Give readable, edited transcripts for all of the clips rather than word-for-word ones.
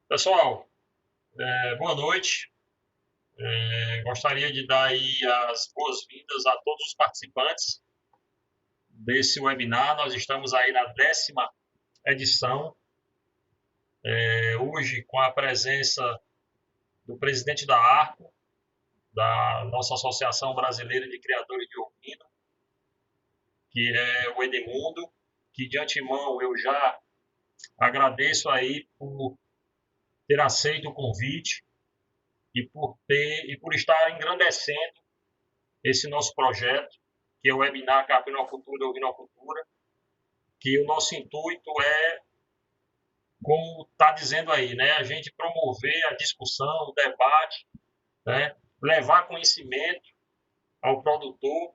Pessoal, boa noite. Gostaria de dar aí as boas-vindas a todos os participantes desse webinar. Nós estamos aí na 10ª edição, hoje com a presença do presidente da ARCO, da nossa Associação Brasileira de Criadores de Ovino, que é o Edmundo, que de antemão eu já agradeço aí por ter aceito o convite e por estar engrandecendo esse nosso projeto, que é o webinar Capinocultura e Ovinocultura, que o nosso intuito é, como está dizendo aí, né, a gente promover a discussão, o debate, né, levar conhecimento ao produtor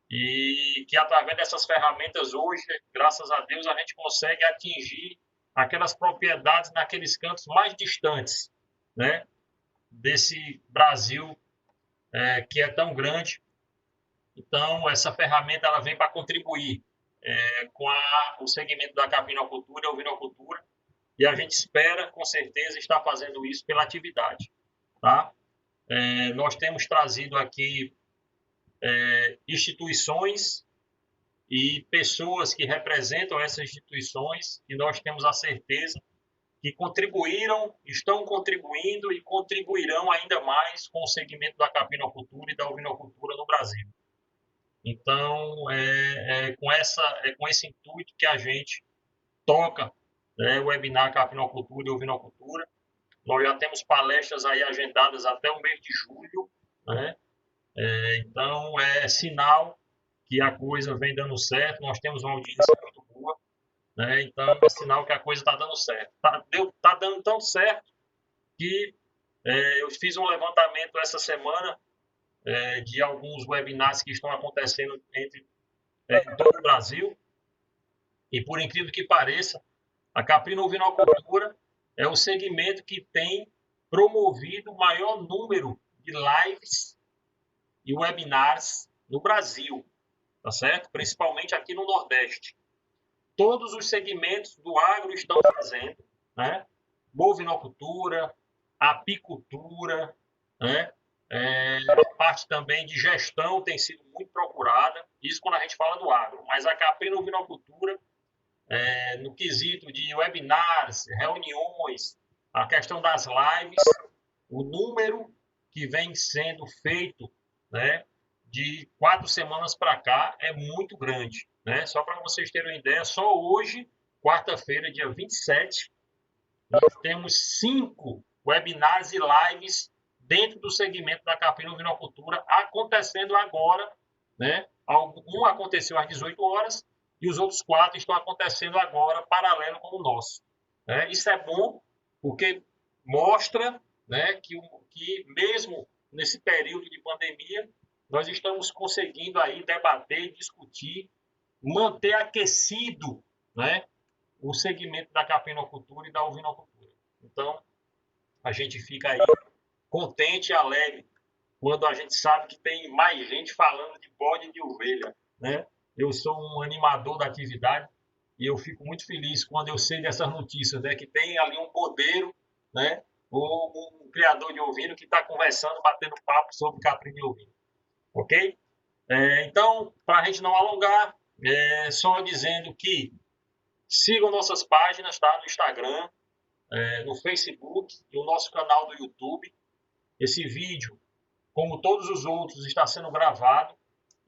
e que através dessas ferramentas hoje, graças a Deus, a gente consegue atingir aquelas propriedades naqueles cantos mais distantes, né, desse Brasil que é tão grande. Então, essa ferramenta ela vem para contribuir com o segmento da capinocultura e ovinocultura, e a gente espera, com certeza, estar fazendo isso pela atividade. Tá? Nós temos trazido aqui instituições e pessoas que representam essas instituições, e nós temos a certeza que contribuíram, estão contribuindo e contribuirão ainda mais com o segmento da capinocultura e da ovinocultura no Brasil. Então, com esse intuito que a gente toca o webinar Capinocultura e Ovinocultura. Nós já temos palestras aí agendadas até o mês de julho, né? Então, é sinal que a coisa vem dando certo. Nós temos uma audiência muito boa, né? Então, é sinal que a coisa está dando certo. Tá dando tão certo que eu fiz um levantamento essa semana de alguns webinars que estão acontecendo em todo o Brasil. E por incrível que pareça, a caprino-ovinocultura é o segmento que tem promovido o maior número de lives e webinars no Brasil, tá certo? Principalmente aqui no Nordeste. Todos os segmentos do agro estão fazendo, né? Bovinocultura, apicultura, né? A parte também de gestão tem sido muito procurada, isso quando a gente fala do agro, mas a caprino-ovinocultura no quesito de webinars, reuniões, a questão das lives, o número que vem sendo feito, né, de 4 semanas para cá é muito grande, né? Só para vocês terem uma ideia, só hoje, quarta-feira, dia 27, nós temos 5 webinars e lives dentro do segmento da capino-ovinocultura acontecendo agora, né? Um aconteceu às 18 horas e os outros 4 estão acontecendo agora, paralelo com o nosso. Isso é bom, porque mostra, né, que mesmo nesse período de pandemia, nós estamos conseguindo aí debater, discutir, manter aquecido, né, o segmento da capinocultura e da ovinocultura. Então, a gente fica aí contente e alegre quando a gente sabe que tem mais gente falando de bode e de ovelha, né? Eu sou um animador da atividade e eu fico muito feliz quando eu sei dessas notícias, né? Que tem ali um podeiro, né? Ou um criador de ovino que está conversando, batendo papo sobre caprino e ovino, ok? Então, para a gente não alongar, só dizendo que sigam nossas páginas, tá? No Instagram, no Facebook e o nosso canal do YouTube. Esse vídeo, como todos os outros, está sendo gravado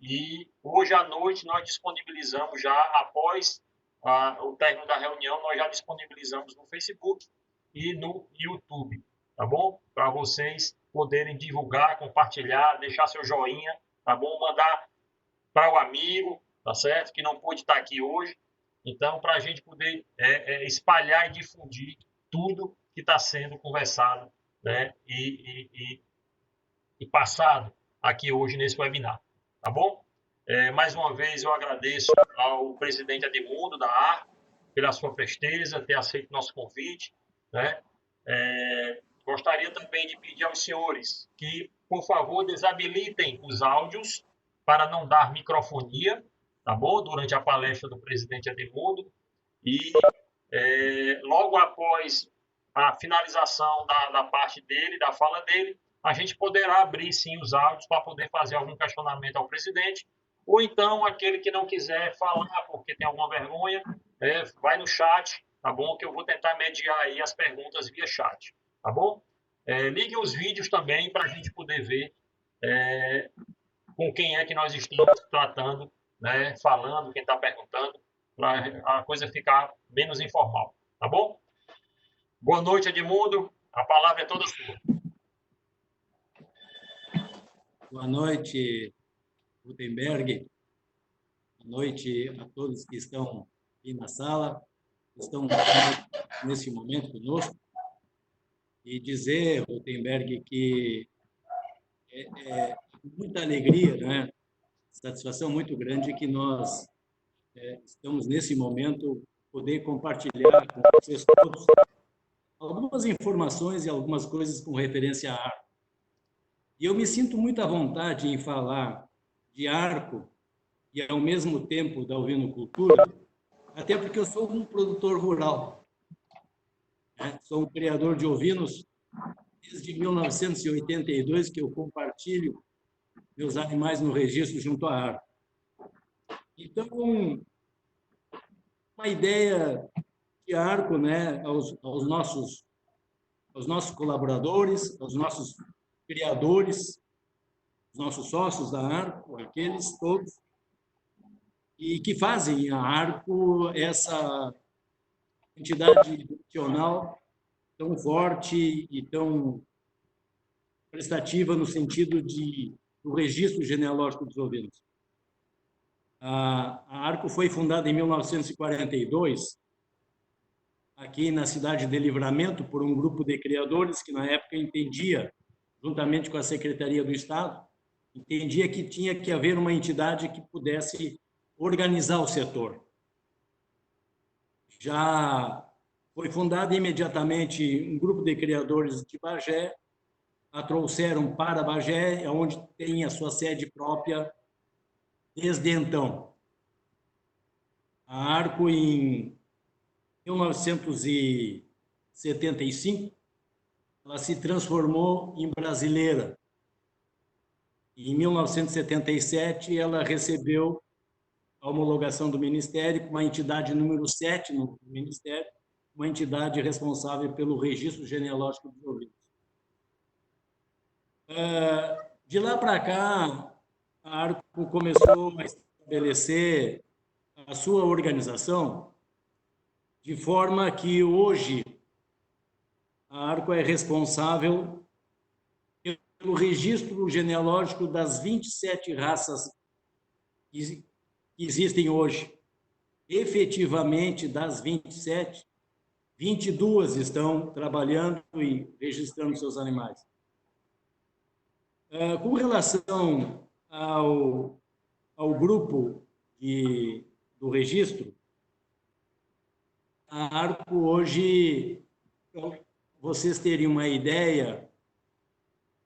e hoje à noite nós disponibilizamos já, após o término da reunião, nós já disponibilizamos no Facebook e no YouTube, tá bom? Para vocês poderem divulgar, compartilhar, deixar seu joinha, tá bom? Mandar para o amigo, tá certo? Que não pôde estar aqui hoje. Então, para a gente poder espalhar e difundir tudo que está sendo conversado, né? E passado aqui hoje nesse webinar, tá bom? Mais uma vez eu agradeço ao presidente Edmundo da ARCO pela sua presteza, ter aceito nosso convite, né? Gostaria também de pedir aos senhores que, por favor, desabilitem os áudios para não dar microfonia, tá bom? Durante a palestra do presidente Edmundo. E logo após a finalização da parte dele, da fala dele, a gente poderá abrir sim os áudios para poder fazer algum questionamento ao presidente, ou então aquele que não quiser falar porque tem alguma vergonha, vai no chat, tá bom? Que eu vou tentar mediar aí as perguntas via chat, tá bom? Ligue os vídeos também para a gente poder ver com quem é que nós estamos tratando, né? Falando, quem está perguntando, para a coisa ficar menos informal, tá bom? Boa noite, Edmundo. A palavra é toda sua. Boa noite, Gutenberg. Boa noite a todos que estão aqui na sala, que estão nesse momento conosco. E dizer, Gutenberg, que é muita alegria, né? Satisfação muito grande que nós estamos nesse momento poder compartilhar com vocês todos algumas informações e algumas coisas com referência à arte. E eu me sinto muito à vontade em falar de arco e, ao mesmo tempo, da ovinocultura, até porque eu sou um produtor rural. Né? Sou um criador de ovinos desde 1982, que eu compartilho meus animais no registro junto à arco. Então, uma ideia de arco, né, aos nossos colaboradores, aos nossos criadores, os nossos sócios da Arco, aqueles todos, e que fazem a Arco essa entidade profissional tão forte e tão prestativa no sentido do registro genealógico dos ovinos. A Arco foi fundada em 1942, aqui na cidade de Livramento, por um grupo de criadores que, na época, entendia, juntamente com a Secretaria do Estado, entendia que tinha que haver uma entidade que pudesse organizar o setor. Já foi fundado imediatamente um grupo de criadores de Bagé, a trouxeram para Bagé, onde tem a sua sede própria desde então. A Arco, em 1975, ela se transformou em brasileira. Em 1977, ela recebeu a homologação do Ministério como a entidade número 7 no Ministério, uma entidade responsável pelo registro genealógico dos ovinos. De lá para cá, a Arco começou a estabelecer a sua organização de forma que hoje a Arco é responsável pelo registro genealógico das 27 raças que existem hoje. Efetivamente, das 27, 22 estão trabalhando e registrando seus animais. Com relação ao grupo do registro, a Arco hoje, para vocês terem uma ideia,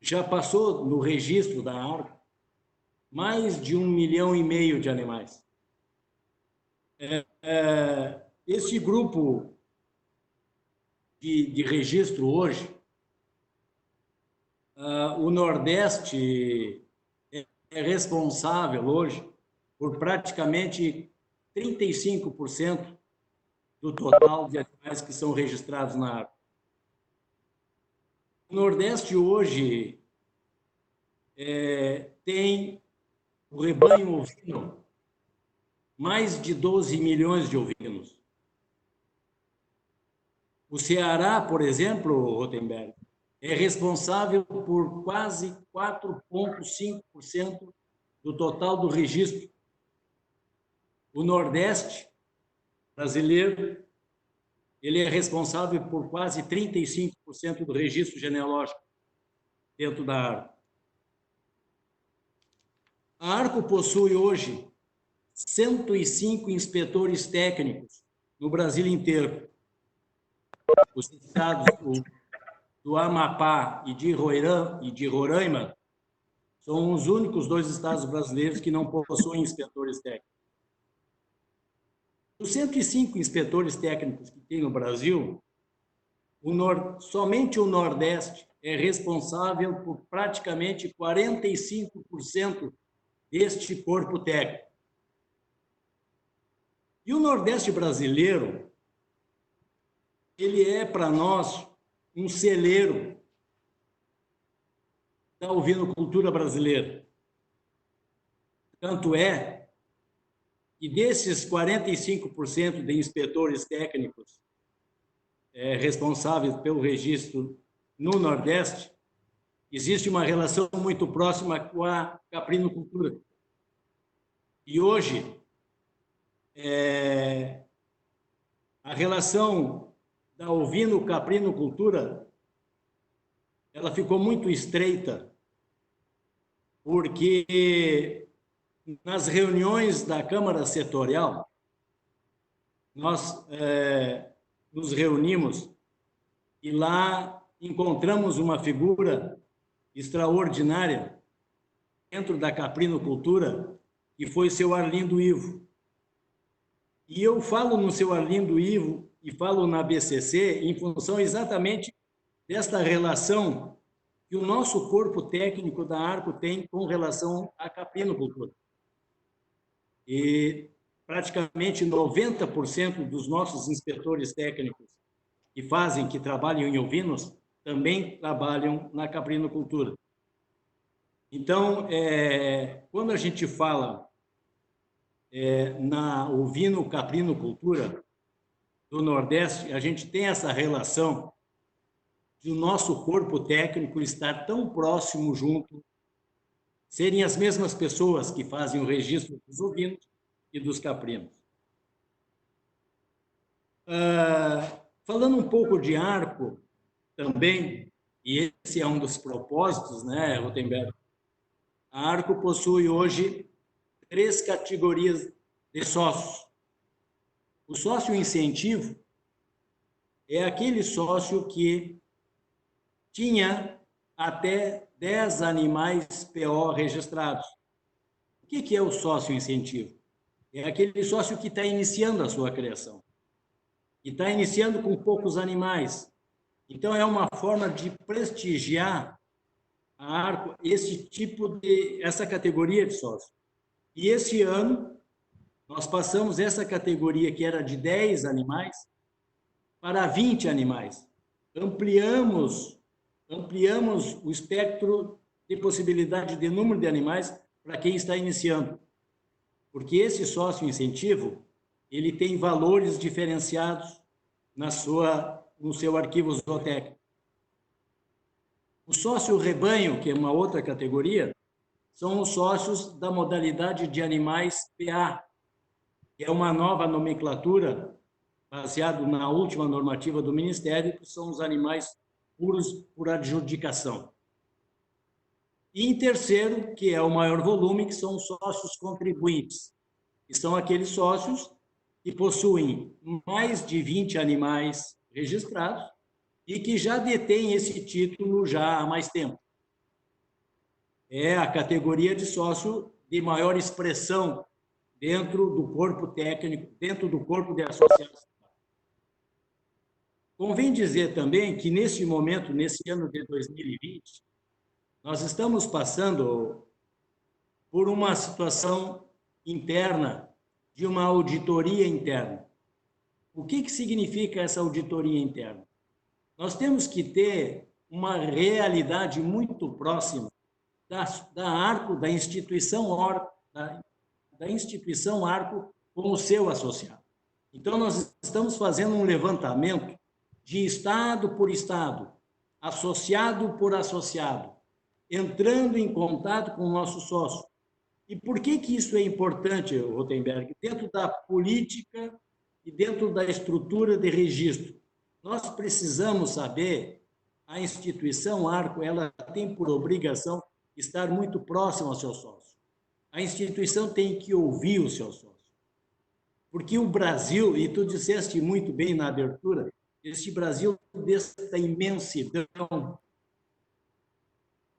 já passou no registro da Arco mais de 1,5 milhão de animais. Esse grupo de registro hoje, o Nordeste é responsável hoje por praticamente 35% do total de animais que são registrados na Arco. O Nordeste hoje tem o rebanho ovino, mais de 12 milhões de ovinos. O Ceará, por exemplo, Rotenberg, é responsável por quase 4,5% do total do registro. O Nordeste brasileiro, ele é responsável por quase 35% do registro genealógico dentro da Arco. A Arco possui hoje 105 inspetores técnicos no Brasil inteiro. Os estados do Amapá e de Roraima são os únicos 2 estados brasileiros que não possuem inspetores técnicos. Os 105 inspetores técnicos que tem no Brasil, somente o Nordeste é responsável por praticamente 45% deste corpo técnico. E o Nordeste brasileiro, ele é para nós um celeiro da ovinocultura brasileira. Tanto é que desses 45% de inspetores técnicos responsáveis pelo registro no Nordeste, existe uma relação muito próxima com a caprinocultura. E hoje, a relação da ovino-caprinocultura ela ficou muito estreita, porque nas reuniões da Câmara Setorial, nós nos reunimos e lá encontramos uma figura extraordinária dentro da caprinocultura, que foi seu Arlindo Ivo. E eu falo no seu Arlindo Ivo e falo na BCC em função exatamente desta relação que o nosso corpo técnico da Arco tem com relação à caprinocultura. E praticamente 90% dos nossos inspetores técnicos que trabalham em ovinos, também trabalham na caprinocultura. Então, quando a gente fala na ovino-caprinocultura do Nordeste, a gente tem essa relação de o nosso corpo técnico estar tão próximo junto, serem as mesmas pessoas que fazem o registro dos ovinos e dos caprinos. Falando um pouco de Arco também, e esse é um dos propósitos, né, Rotenberg? A Arco possui hoje 3 categorias de sócios. O sócio incentivo é aquele sócio que tinha até 10 animais PO registrados. O que é o sócio incentivo? É aquele sócio que está iniciando a sua criação. E está iniciando com poucos animais. Então, é uma forma de prestigiar a Arco, essa categoria de sócio. E esse ano, nós passamos essa categoria, que era de 10 animais, para 20 animais. Ampliamos o espectro de possibilidade de número de animais para quem está iniciando. Porque esse sócio incentivo, ele tem valores diferenciados no seu arquivo zootécnico. O sócio rebanho, que é uma outra categoria, são os sócios da modalidade de animais PA, que é uma nova nomenclatura baseada na última normativa do Ministério, que são os animais puros por adjudicação. E em terceiro, que é o maior volume, que são os sócios contribuintes, que são aqueles sócios que possuem mais de 20 animais registrados e que já detêm esse título já há mais tempo. É a categoria de sócio de maior expressão dentro do corpo técnico, dentro do corpo de associação. Convém dizer também que, nesse momento, nesse ano de 2020, nós estamos passando por uma situação interna, de uma auditoria interna. O que significa essa auditoria interna? Nós temos que ter uma realidade muito próxima da Arco, da instituição Arco, com o seu associado. Então, nós estamos fazendo um levantamento de estado por estado, associado por associado, entrando em contato com o nosso sócio. E por que isso é importante, Rotenberg? Dentro da política e dentro da estrutura de registro, nós precisamos saber, a instituição Arco, ela tem por obrigação estar muito próxima ao seu sócio. A instituição tem que ouvir o seu sócio. Porque o Brasil, e tu disseste muito bem na abertura, este Brasil desta imensidão,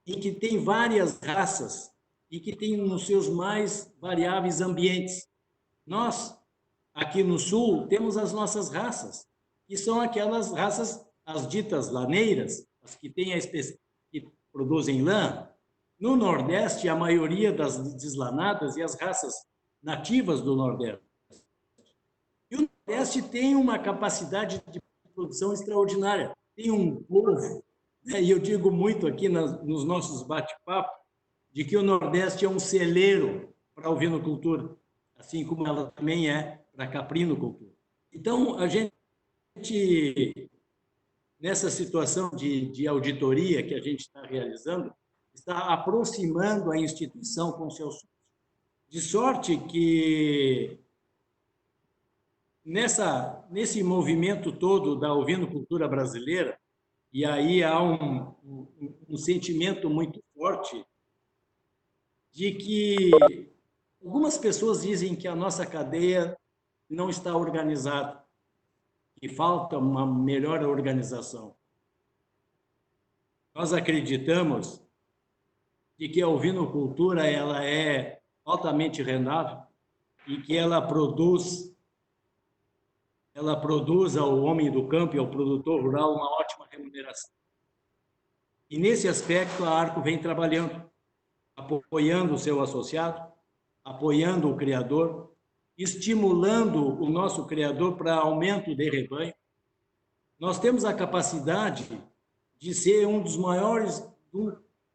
em que tem várias raças e que tem nos seus mais variáveis ambientes. Nós, aqui no Sul, temos as nossas raças, que são aquelas raças as ditas laneiras, as que têm que produzem lã, no Nordeste, a maioria das deslanadas e as raças nativas do Nordeste. E o Nordeste tem uma capacidade de produção extraordinária. Tem um povo, né? E eu digo muito aqui nos nossos bate-papos, de que o Nordeste é um celeiro para a ovinocultura, assim como ela também é para a caprinocultura. Então, a gente, nessa situação de auditoria que a gente está realizando, está aproximando a instituição com seus. De sorte que, nesse movimento todo da ovinocultura brasileira, e aí há um sentimento muito forte de que algumas pessoas dizem que a nossa cadeia não está organizada, que falta uma melhor organização. Nós acreditamos de que a ovinocultura ela é altamente rentável e que ela produz ao homem do campo e ao produtor rural uma ótima remuneração. E nesse aspecto a Arco vem trabalhando, apoiando o seu associado, apoiando o criador, estimulando o nosso criador para aumento de rebanho. Nós temos a capacidade de ser do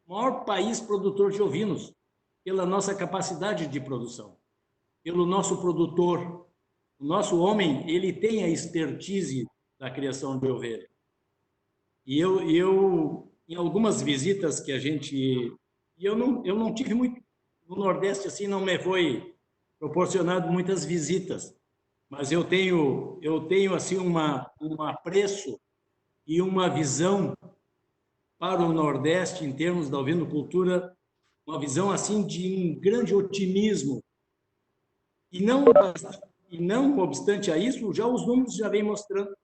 maior país produtor de ovinos, pela nossa capacidade de produção, pelo nosso produtor. O nosso homem, ele tem a expertise da criação de ovelha. E eu em algumas visitas que a gente... E eu não tive muito... No Nordeste, assim, não me foi proporcionado muitas visitas, mas eu tenho assim, um apreço e uma visão para o Nordeste, em termos da ovinocultura, uma visão assim de um grande otimismo. E não obstante a isso, já os números já vêm mostrando,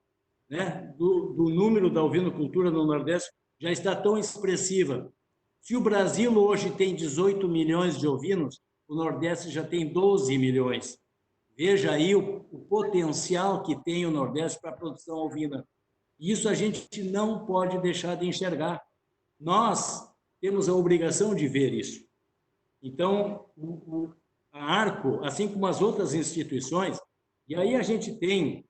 né, do número da ovinocultura no Nordeste já está tão expressiva. Se o Brasil hoje tem 18 milhões de ovinos, o Nordeste já tem 12 milhões. Veja aí o potencial que tem o Nordeste para a produção ovina. Isso a gente não pode deixar de enxergar. Nós temos a obrigação de ver isso. Então, a Arco, assim como as outras instituições, e aí a gente tem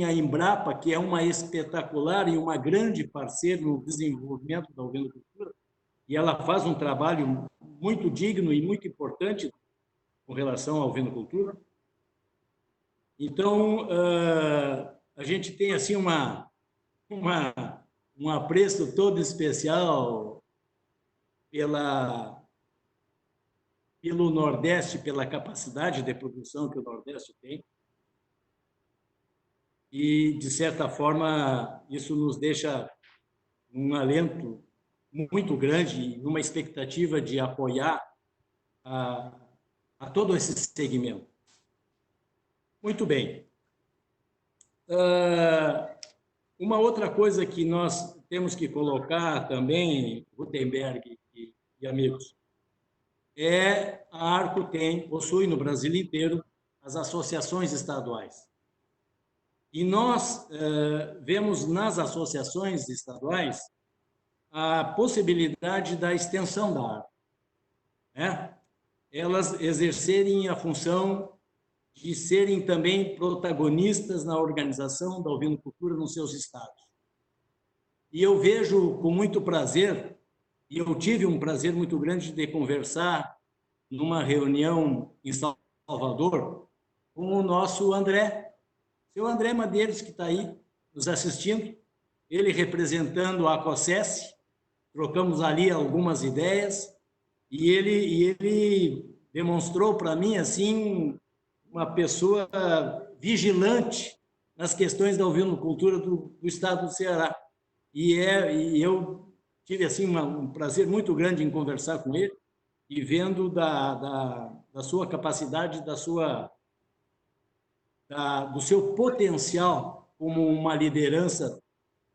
a Embrapa, que é uma espetacular e uma grande parceira no desenvolvimento da ovinocultura, e ela faz um trabalho muito digno e muito importante com relação à ovinocultura. Então, a gente tem assim um apreço todo especial pelo Nordeste, pela capacidade de produção que o Nordeste tem. E, de certa forma, isso nos deixa um alento muito grande e uma expectativa de apoiar a todo esse segmento. Muito bem. Uma outra coisa que nós temos que colocar também, Gutenberg e amigos, a Arco possui no Brasil inteiro as associações estaduais. E nós vemos nas associações estaduais a possibilidade da extensão da Arco, né? Elas exercerem a função de serem também protagonistas na organização da ovinocultura nos seus estados. E eu vejo com muito prazer, e eu tive um prazer muito grande de conversar numa reunião em Salvador com o nosso André, seu André Madeiros, que está aí nos assistindo, ele representando a ACOSES, trocamos ali algumas ideias, e ele demonstrou para mim, assim, uma pessoa vigilante nas questões da ovinocultura do estado do Ceará. E eu tive assim um prazer muito grande em conversar com ele e vendo da sua capacidade, do seu potencial como uma liderança,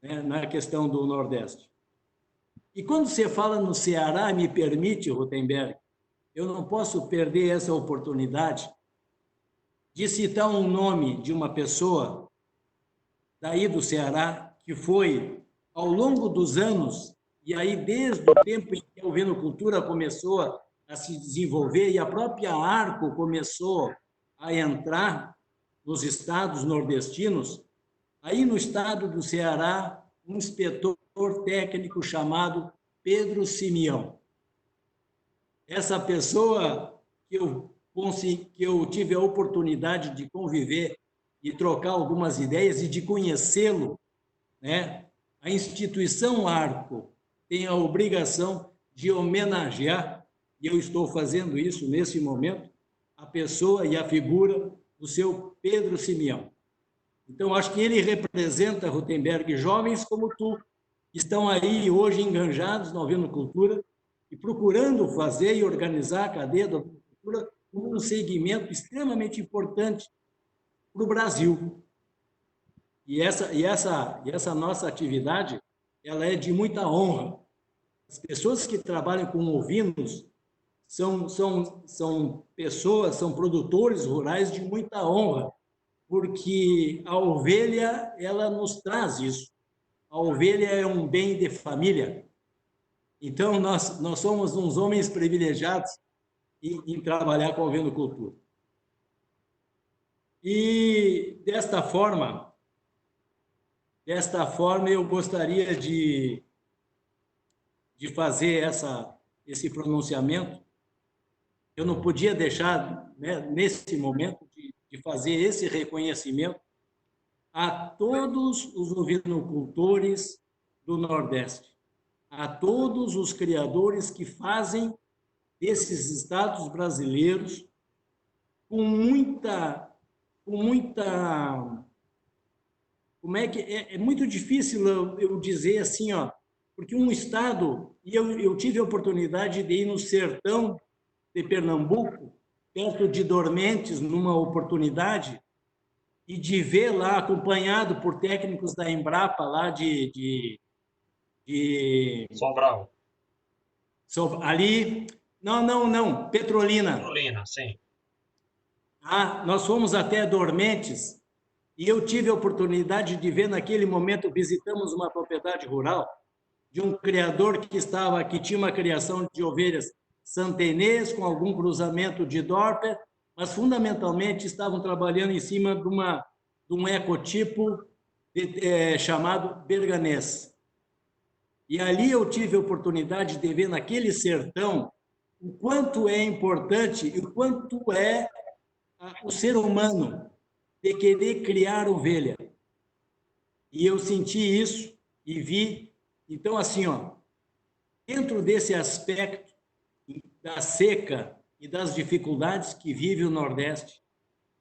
né, na questão do Nordeste. E quando você fala no Ceará, me permite, Rutenberg, eu não posso perder essa oportunidade de citar um nome de uma pessoa daí do Ceará que foi, ao longo dos anos, e aí desde o tempo em que a ovinocultura começou a se desenvolver e a própria Arco começou a entrar nos estados nordestinos, aí no estado do Ceará, um inspetor técnico chamado Pedro Simeão. Essa pessoa que eu tive a oportunidade de conviver e trocar algumas ideias e de conhecê-lo, né? A instituição Arco tem a obrigação de homenagear, e eu estou fazendo isso nesse momento, a pessoa e a figura do seu Pedro Simeão. Então, acho que ele representa, Rutenberg, jovens como tu, que estão aí hoje enganjados na ovinocultura e procurando fazer e organizar a cadeia da ovinocultura como um segmento extremamente importante para o Brasil. E essa nossa atividade, ela é de muita honra. As pessoas que trabalham com ovinos são pessoas, são produtores rurais de muita honra, porque a ovelha, ela nos traz isso. A ovelha é um bem de família. Então, nós somos uns homens privilegiados em trabalhar com a ovinocultura. E, desta forma, eu gostaria de fazer esse pronunciamento. Eu não podia deixar, né, nesse momento, de fazer esse reconhecimento a todos os ovinocultores do Nordeste, a todos os criadores que fazem desses estados brasileiros com muita como é que é muito difícil eu dizer assim, ó, porque um estado, e eu tive a oportunidade de ir no sertão de Pernambuco, perto de Dormentes, numa oportunidade, e de ver lá, acompanhado por técnicos da Embrapa, lá de Sobral. Ali, não, Petrolina. Petrolina, sim. Nós fomos até Dormentes, e eu tive a oportunidade de ver, naquele momento, visitamos uma propriedade rural de um criador que tinha uma criação de ovelhas santenês, com algum cruzamento de Dorper, mas fundamentalmente estavam trabalhando em cima de um ecotipo chamado berganês. E ali eu tive a oportunidade de ver naquele sertão o quanto é importante e o quanto é o ser humano de querer criar ovelha. E eu senti isso e vi. Então, assim, ó, dentro desse aspecto da seca e das dificuldades que vive o Nordeste,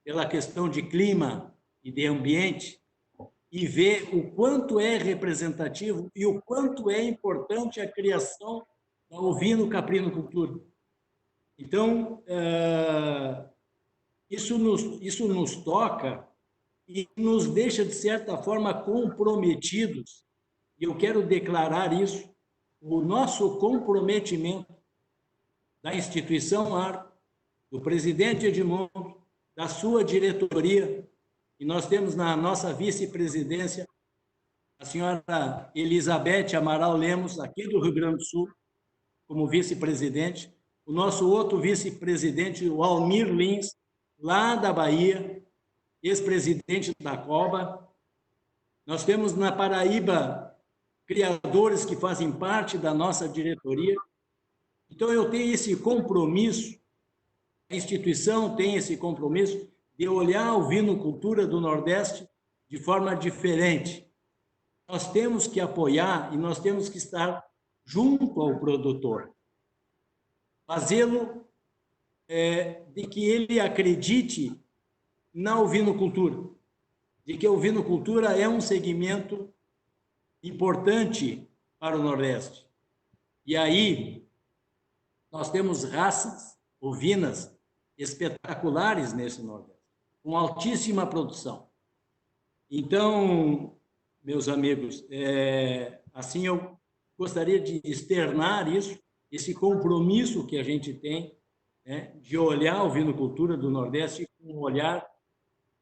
pela questão de clima e de ambiente, e ver o quanto é representativo e o quanto é importante a criação da ovino-caprinocultura. Então, isso nos toca e nos deixa, de certa forma, comprometidos, e eu quero declarar isso, o nosso comprometimento da instituição Arco, do presidente Edmundo, da sua diretoria, e nós temos na nossa vice-presidência a senhora Elizabeth Amaral Lemos, aqui do Rio Grande do Sul, como vice-presidente, o nosso outro vice-presidente, o Almir Lins, lá da Bahia, ex-presidente da COBA. Nós temos na Paraíba criadores que fazem parte da nossa diretoria. Então, eu tenho esse compromisso, a instituição tem esse compromisso de olhar a ovinocultura do Nordeste de forma diferente. Nós temos que apoiar e nós temos que estar junto ao produtor. Fazê-lo de que ele acredite na ovinocultura, de que a ovinocultura é um segmento importante para o Nordeste. E aí, nós temos raças ovinas espetaculares nesse Nordeste, com altíssima produção. Então, meus amigos, assim eu gostaria de externar isso, esse compromisso que a gente tem, né, de olhar a ovinocultura do Nordeste com um olhar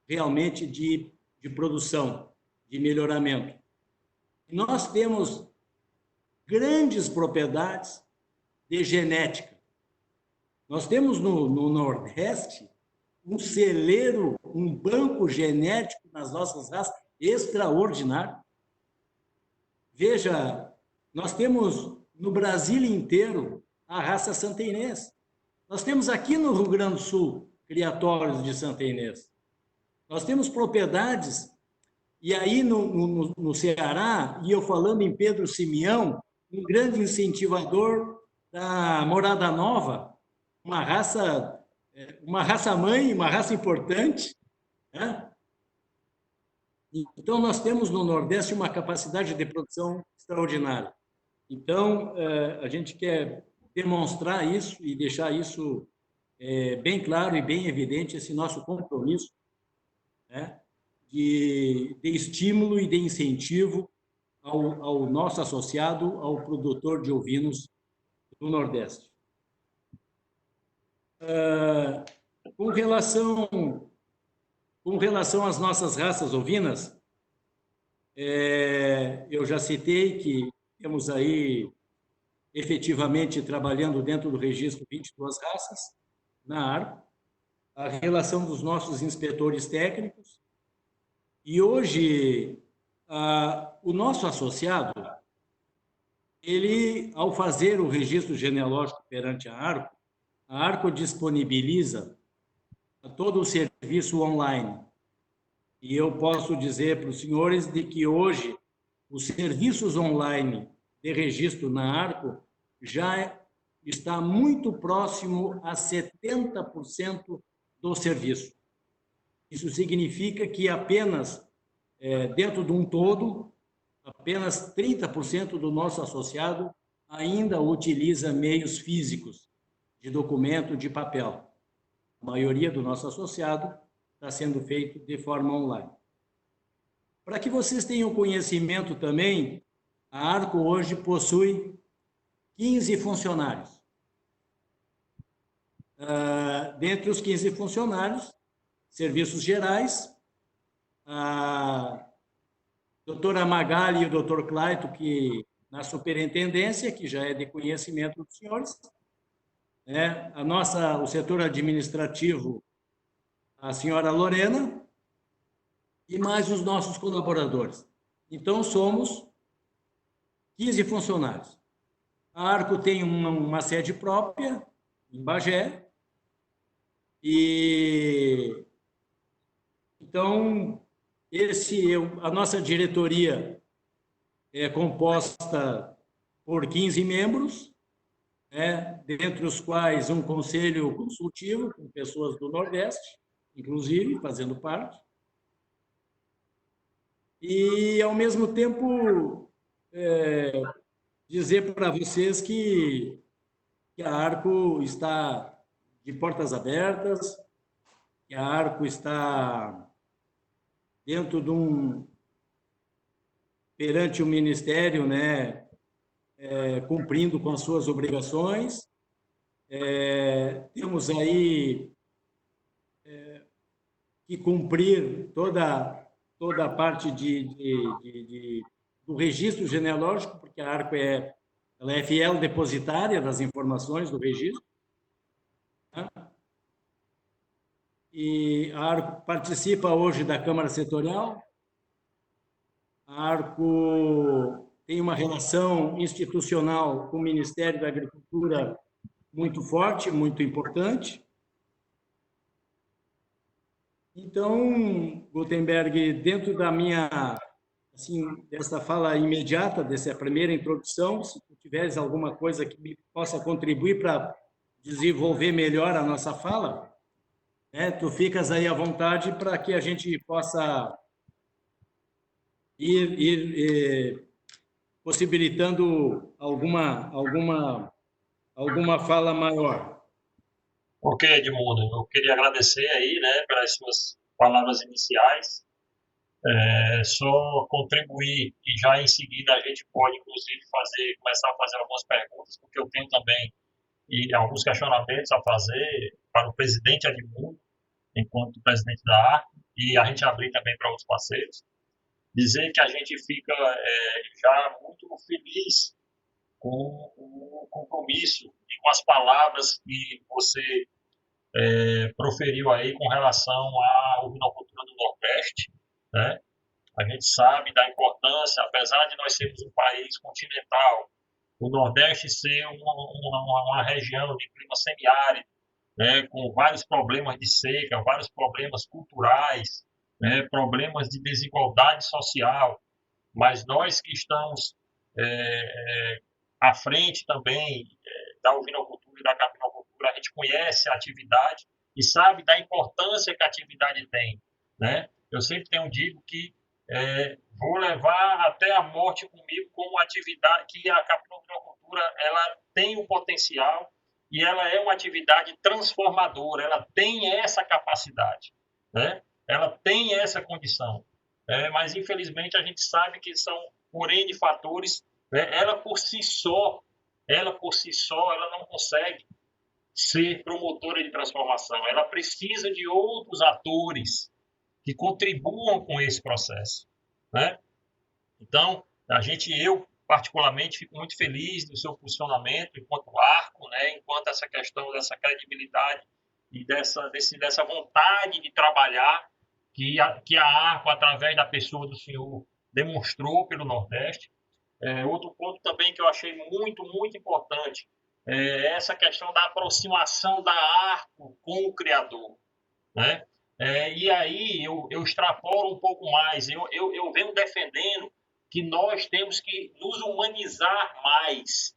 realmente de produção, de melhoramento. E nós temos grandes propriedades de genética. Nós temos no Nordeste um celeiro, um banco genético nas nossas raças extraordinário. Veja, nós temos no Brasil inteiro a raça Santa Inês. Nós temos aqui no Rio Grande do Sul criatórios de Santa Inês. Nós temos propriedades, e aí no Ceará, e eu falando em Pedro Simeão, um grande incentivador da Morada Nova, uma raça mãe, uma raça importante, né? Então, nós temos no Nordeste uma capacidade de produção extraordinária. Então, a gente quer demonstrar isso e deixar isso bem claro e bem evidente, esse nosso compromisso, né, de estímulo e de incentivo ao nosso associado, ao produtor de ovinos do Nordeste. Com relação às nossas raças ovinas, eu já citei que temos aí efetivamente trabalhando dentro do registro 22 raças na ARCO, a relação dos nossos inspetores técnicos. E hoje, o nosso associado, ele, ao fazer o registro genealógico perante a ARCO disponibiliza todo o serviço online. E eu posso dizer para os senhores de que hoje os serviços online de registro na ARCO já está muito próximo a 70% do serviço. Isso significa que apenas, dentro de um todo, apenas 30% do nosso associado ainda utiliza meios físicos de documento, de papel. A maioria do nosso associado está sendo feito de forma online. Para que vocês tenham conhecimento também, a ARCO hoje possui 15 funcionários. Dentre os 15 funcionários, serviços gerais, a doutora Magali e o doutor Claito, que na superintendência, que já é de conhecimento dos senhores, o setor administrativo, a senhora Lorena, e mais os nossos colaboradores. Então, somos 15 funcionários. A ARCO tem uma sede própria, em Bagé, e então a nossa diretoria é composta por 15 membros, dentre os quais um conselho consultivo, com pessoas do Nordeste, inclusive, fazendo parte. E, ao mesmo tempo, dizer para vocês que a ARCO está de portas abertas, que a ARCO está dentro de perante o Ministério, né, cumprindo com as suas obrigações. Temos aí que cumprir toda a parte do registro genealógico, porque a ARCO ela é fiel depositária das informações do registro. Né? E a ARCO participa hoje da Câmara Setorial. A ARCO tem uma relação institucional com o Ministério da Agricultura muito forte, muito importante. Então, Gutenberg, dentro da minha, dessa fala imediata, dessa primeira introdução, se tu tiveres alguma coisa que me possa contribuir para desenvolver melhor a nossa fala, tu ficas aí à vontade para que a gente possa ir possibilitando alguma fala maior. Ok, Edmundo, eu queria agradecer aí, né, pelas suas palavras iniciais. Só contribuir e já em seguida a gente pode, inclusive, começar a fazer algumas perguntas, porque eu tenho também alguns questionamentos a fazer para o presidente Edmundo, enquanto presidente da ARCO, e a gente abrir também para outros parceiros. dizer que a gente fica já muito feliz com o compromisso e com as palavras que você proferiu aí com relação à ovinocultura do Nordeste, né? A gente sabe da importância, apesar de nós sermos um país continental, o Nordeste ser uma região de clima semiárido, né, com vários problemas de seca, vários problemas culturais, né, problemas de desigualdade social, mas nós que estamos à frente também da ovinocultura e da capinocultura, a gente conhece a atividade e sabe da importância que a atividade tem, né? Eu sempre digo que vou levar até a morte comigo como atividade, que a capinocultura ela tem o potencial e ela é uma atividade transformadora, ela tem essa capacidade, né? Ela tem essa condição, mas infelizmente a gente sabe que são por N fatores, né? Ela por si só, ela não consegue ser promotora de transformação, ela precisa de outros atores que contribuam com esse processo, né? Então, eu particularmente fico muito feliz do seu posicionamento enquanto arco, né? Enquanto essa questão dessa credibilidade e dessa vontade de trabalhar que a arco, através da pessoa do senhor, demonstrou pelo Nordeste. Outro ponto também que eu achei muito, muito importante é essa questão da aproximação da arco com o criador, né? E aí eu extrapolo um pouco mais, eu venho defendendo que nós temos que nos humanizar mais,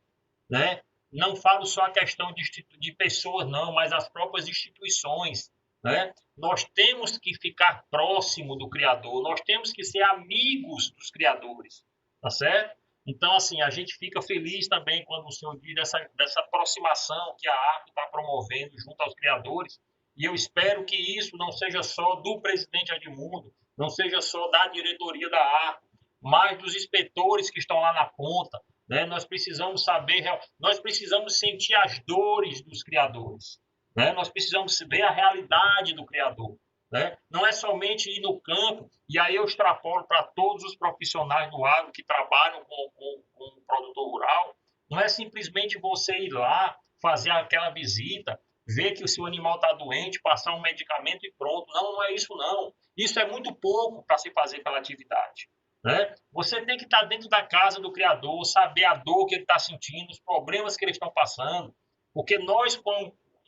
né? Não falo só a questão de pessoas, não, mas as próprias instituições, né? Nós temos que ficar próximo do criador, nós temos que ser amigos dos criadores, tá certo? Então, assim, a gente fica feliz também quando o senhor diz dessa aproximação que a arte está promovendo junto aos criadores, e eu espero que isso não seja só do presidente Edmundo, não seja só da diretoria da arte, mas dos inspetores que estão lá na ponta, né? Nós precisamos saber, nós precisamos sentir as dores dos criadores, né? Nós precisamos ver a realidade do criador, né? Não é somente ir no campo, e aí eu extrapolo para todos os profissionais do agro que trabalham com o produtor rural, não é simplesmente você ir lá, fazer aquela visita, ver que o seu animal está doente, passar um medicamento e pronto. Não, não é isso não. Isso é muito pouco para se fazer pela atividade, né? Você tem que estar dentro da casa do criador, saber a dor que ele está sentindo, os problemas que eles estão passando, porque nós,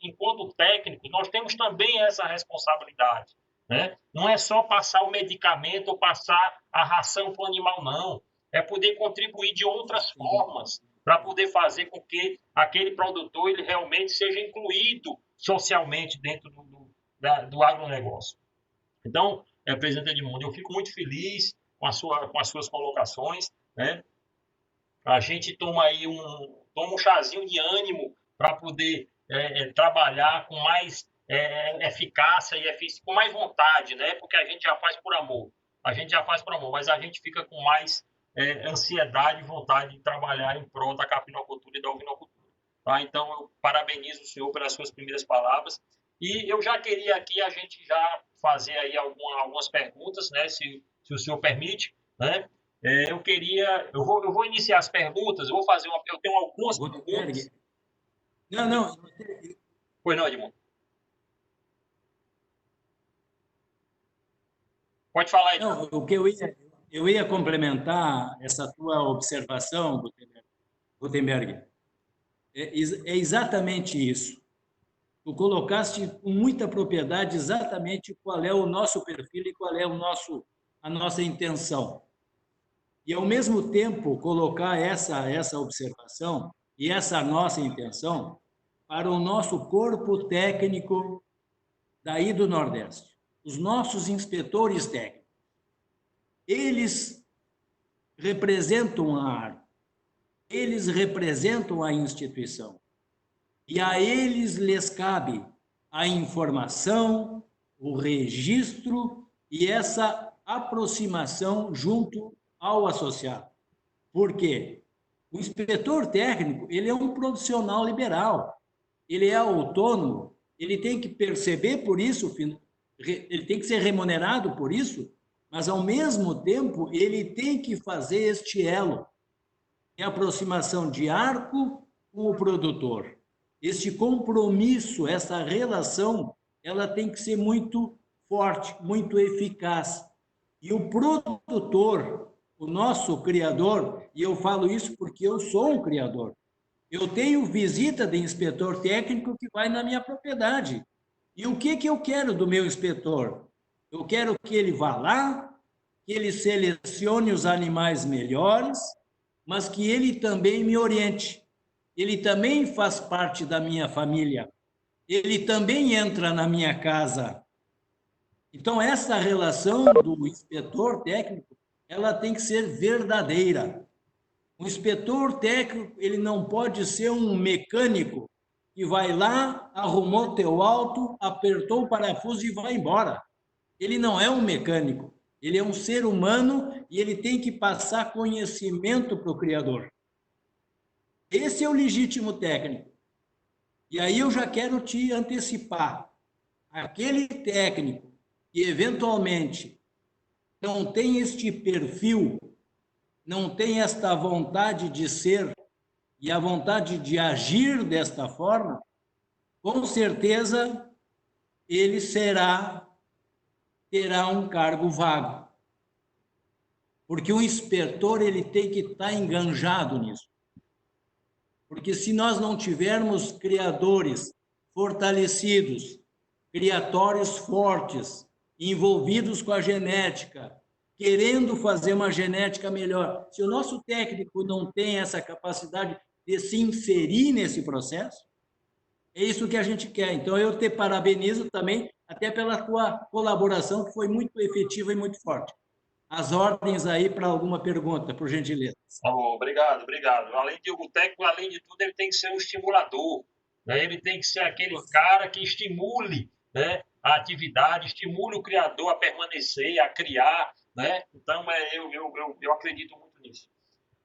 enquanto técnicos, nós temos também essa responsabilidade, né? Não é só passar o medicamento ou passar a ração para o animal, não. É poder contribuir de outras formas para poder fazer com que aquele produtor ele realmente seja incluído socialmente dentro do agronegócio. Então, presidente Edmundo, eu fico muito feliz com as suas colocações, né? A gente toma aí toma um chazinho de ânimo para poder trabalhar com mais eficácia e eficiência, com mais vontade, né? Porque a gente já faz por amor. A gente já faz por amor, mas a gente fica com mais ansiedade e vontade de trabalhar em prol da capinocultura e da ovinocultura. Tá? Então, eu parabenizo o senhor pelas suas primeiras palavras. E eu já queria aqui a gente já fazer aí algumas perguntas, né? Se o senhor permite, né? Eu vou iniciar as perguntas, eu tenho algumas perguntas. Não. Pois não, Edmundo. Pode falar, Edmundo. Não, o que eu ia complementar essa tua observação, Gutenberg, é exatamente isso. Tu colocaste com muita propriedade exatamente qual é o nosso perfil e qual é a nossa intenção. E, ao mesmo tempo, colocar essa observação e essa nossa intenção para o nosso corpo técnico daí do Nordeste. Os nossos inspetores técnicos. Eles representam a arte, eles representam a instituição. E a eles lhes cabe a informação, o registro e essa aproximação junto ao associado. Por quê? O inspetor técnico, ele é um profissional liberal, ele é autônomo, ele tem que perceber por isso, ele tem que ser remunerado por isso, mas, ao mesmo tempo, ele tem que fazer este elo, é a aproximação de Arco com o produtor. Este compromisso, essa relação, ela tem que ser muito forte, muito eficaz. E o produtor, o nosso criador, e eu falo isso porque eu sou um criador, eu tenho visita de inspetor técnico que vai na minha propriedade. E o que eu quero do meu inspetor? Eu quero que ele vá lá, que ele selecione os animais melhores, mas que ele também me oriente. Ele também faz parte da minha família. Ele também entra na minha casa. Então, essa relação do inspetor técnico, ela tem que ser verdadeira. O inspetor técnico, ele não pode ser um mecânico que vai lá, arrumou teu auto, apertou o parafuso e vai embora. Ele não é um mecânico, ele é um ser humano e ele tem que passar conhecimento para o criador. Esse é o legítimo técnico. E aí eu já quero te antecipar. Aquele técnico que eventualmente não tem este perfil, não tem esta vontade de ser e a vontade de agir desta forma, com certeza ele terá um cargo vago. Porque o inspetor ele tem que estar enganjado nisso. Porque se nós não tivermos criadores fortalecidos, criatórios fortes, envolvidos com a genética, querendo fazer uma genética melhor, se o nosso técnico não tem essa capacidade de se inserir nesse processo, é isso que a gente quer. Então, eu te parabenizo também, até pela tua colaboração, que foi muito efetiva e muito forte. As ordens aí para alguma pergunta, por gentileza. Oh, obrigado, obrigado. Além de o técnico, além de tudo, ele tem que ser um estimulador, né? Ele tem que ser aquele cara que estimule, né, a atividade, estimule o criador a permanecer, a criar, né? Então, eu acredito muito nisso.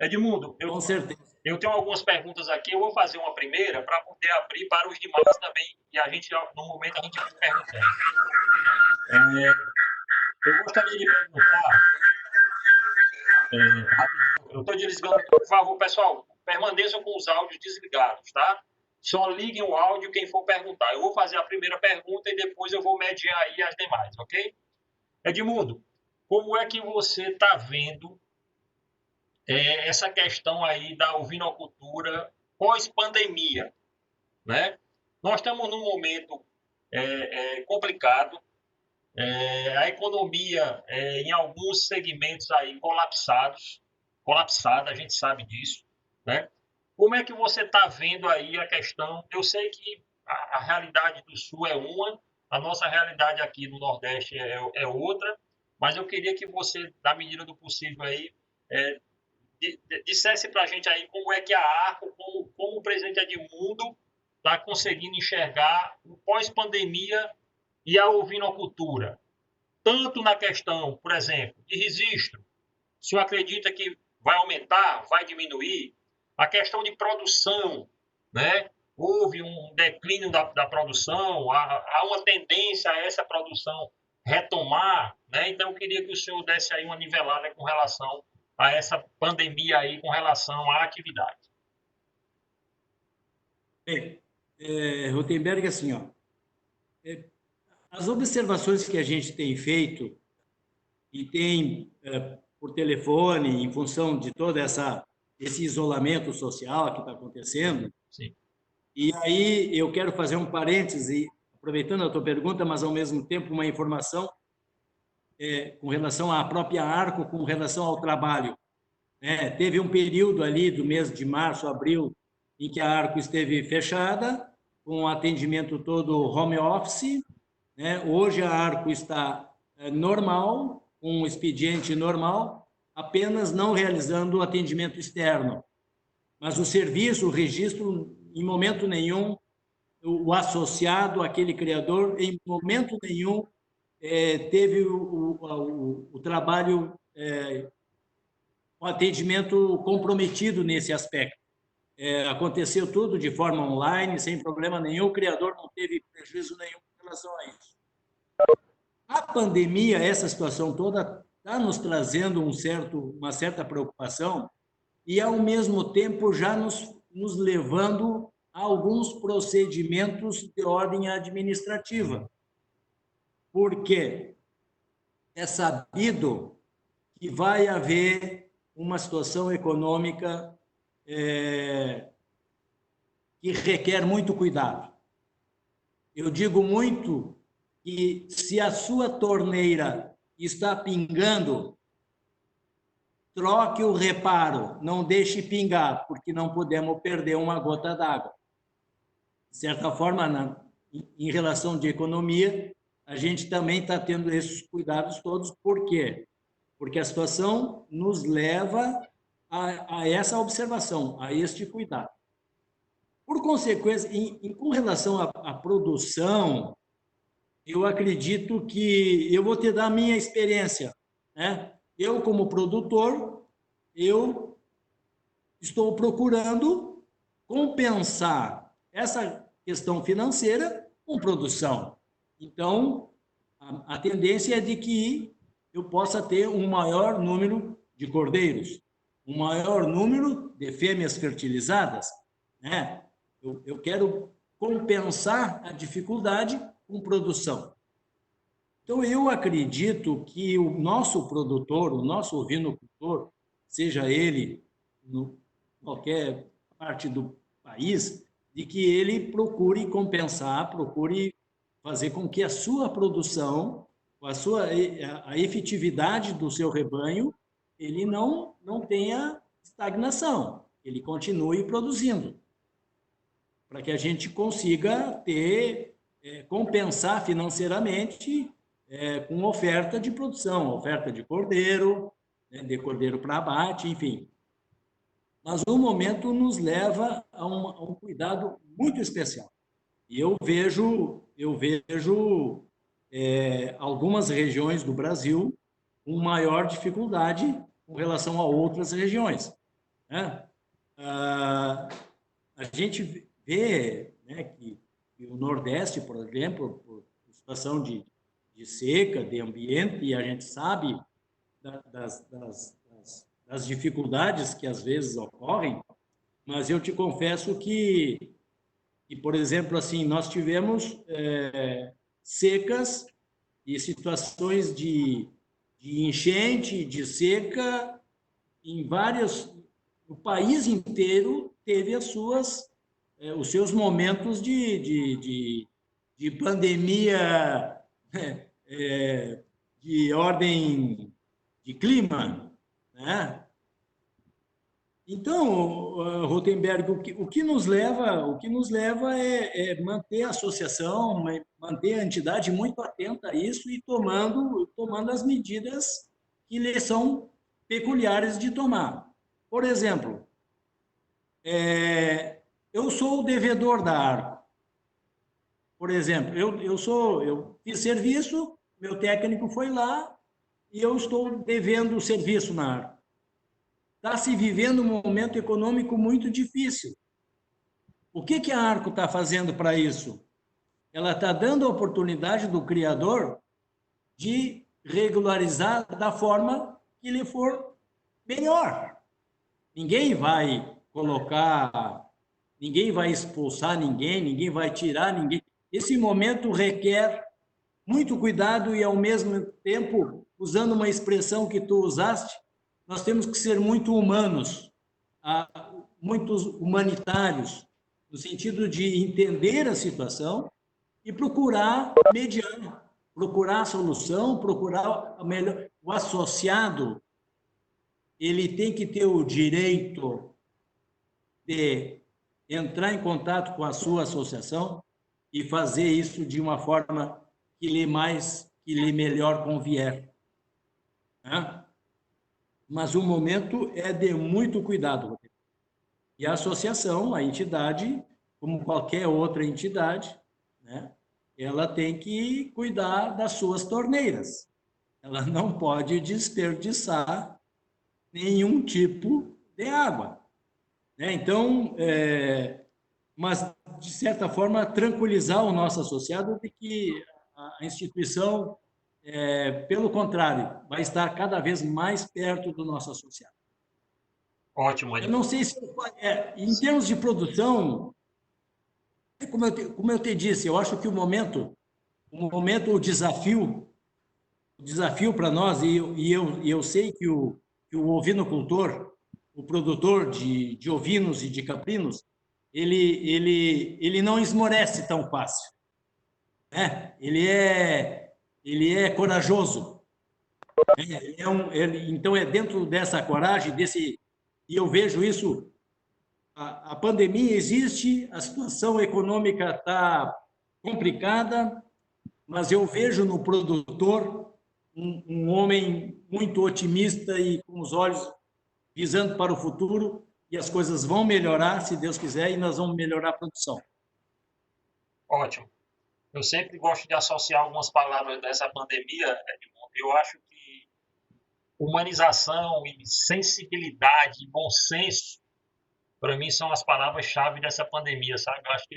Edmundo, com certeza. Eu tenho algumas perguntas aqui, eu vou fazer uma primeira para poder abrir para os demais também, e a gente, no momento, a gente vai perguntando. Eu gostaria de perguntar, rapidinho, eu estou desligando, por favor, pessoal, permaneçam com os áudios desligados, tá? Só liguem o áudio quem for perguntar. Eu vou fazer a primeira pergunta e depois eu vou mediar aí as demais, ok? Edmundo, como é que você está vendo essa questão aí da ovinocultura pós-pandemia, né? Nós estamos num momento complicado, a economia em alguns segmentos aí colapsada, a gente sabe disso, né? Como é que você está vendo aí a questão? Eu sei que a realidade do Sul é uma, a nossa realidade aqui no Nordeste é outra, mas eu queria que você, na medida do possível aí, dissesse para a gente aí como é que a Arco, como o presidente Edmundo está conseguindo enxergar o pós-pandemia e a ovinocultura, tanto na questão, por exemplo, de registro, o senhor acredita que vai aumentar, vai diminuir? A questão de produção, né? Houve um declínio da produção, há uma tendência a essa produção retomar, né? Então eu queria que o senhor desse aí uma nivelada com relação a essa pandemia aí, com relação à atividade. Bem, Rotenberg, assim, ó, as observações que a gente tem feito e tem por telefone, em função de todo esse isolamento social que está acontecendo. Sim. E aí eu quero fazer um parêntese, aproveitando a tua pergunta, mas ao mesmo tempo uma informação com relação à própria Arco, com relação ao trabalho. Teve um período ali do mês de março, abril, em que a Arco esteve fechada, com o atendimento todo home office. Hoje a Arco está normal, com um expediente normal, apenas não realizando o atendimento externo. Mas o serviço, o registro, em momento nenhum, o associado, aquele criador, em momento nenhum, teve o trabalho, o atendimento comprometido nesse aspecto. Aconteceu tudo de forma online, sem problema nenhum, o criador não teve prejuízo nenhum em relação a isso. A pandemia, essa situação toda, está nos trazendo uma certa preocupação e, ao mesmo tempo, já nos levando a alguns procedimentos de ordem administrativa. Porque é sabido que vai haver uma situação econômica que requer muito cuidado. Eu digo muito que, se a sua torneira está pingando, troque o reparo, não deixe pingar, porque não podemos perder uma gota d'água. De certa forma, em relação de economia, a gente também está tendo esses cuidados todos. Por quê? Porque a situação nos leva a essa observação, a este cuidado. Por consequência, com relação à produção, eu acredito que eu vou te dar a minha experiência, né? Eu, como produtor, eu estou procurando compensar essa questão financeira com produção. Então, a tendência é de que eu possa ter um maior número de cordeiros, um maior número de fêmeas fertilizadas, né? Eu quero compensar a dificuldade com produção. Então, eu acredito que o nosso produtor, o nosso ovinocultor, seja ele em qualquer parte do país, de que ele procure compensar, procure fazer com que a sua produção, a efetividade do seu rebanho, ele não tenha estagnação, ele continue produzindo, para que a gente consiga compensar financeiramente com oferta de produção, oferta de cordeiro, né, de cordeiro para abate, enfim. Mas o momento nos leva a um cuidado muito especial. E eu vejo algumas regiões do Brasil com maior dificuldade com relação a outras regiões, né? A gente vê, né, que o Nordeste, por exemplo, por situação de seca, de ambiente, e a gente sabe das dificuldades que às vezes ocorrem, mas eu te confesso que por exemplo, assim, nós tivemos secas e situações de enchente, de seca, em o país inteiro teve os seus momentos de pandemia de ordem de clima, né? Então, Rotenberg, o que nos leva é manter a associação, manter a entidade muito atenta a isso e tomando as medidas que lhe são peculiares de tomar. Por exemplo, eu sou o devedor da Arco. Por exemplo, eu fiz serviço, meu técnico foi lá e eu estou devendo o serviço na Arco. Está se vivendo um momento econômico muito difícil. O que a Arco está fazendo para isso? Ela está dando a oportunidade do criador de regularizar da forma que lhe for melhor. Ninguém vai ninguém vai expulsar ninguém vai tirar ninguém. Esse momento requer muito cuidado e, ao mesmo tempo, usando uma expressão que tu usaste, nós temos que ser muito humanos, muito humanitários, no sentido de entender a situação e procurar mediar, procurar a solução, procurar a melhor. O associado, ele tem que ter o direito de entrar em contato com a sua associação e fazer isso de uma forma que lhe melhor convier, né? Mas o momento é de muito cuidado. E a associação, a entidade, como qualquer outra entidade, né, ela tem que cuidar das suas torneiras. Ela não pode desperdiçar nenhum tipo de água, né? Então, mas, de certa forma, tranquilizar o nosso associado de que a instituição pelo contrário, vai estar cada vez mais perto do nosso associado. Ótimo, Eu não sei se, em termos de produção, como eu te disse, eu acho que o desafio para nós, eu sei que o ovinocultor, o produtor de ovinos e de caprinos, ele não esmorece tão fácil, né? Ele é corajoso. Então, é dentro dessa coragem, e eu vejo isso, a pandemia existe, a situação econômica está complicada, mas eu vejo no produtor um homem muito otimista e com os olhos visando para o futuro, e as coisas vão melhorar, se Deus quiser, e nós vamos melhorar a produção. Ótimo. Eu sempre gosto de associar algumas palavras dessa pandemia, Edmundo. Eu acho que humanização e sensibilidade e bom senso, para mim, são as palavras-chave dessa pandemia, sabe? Eu acho que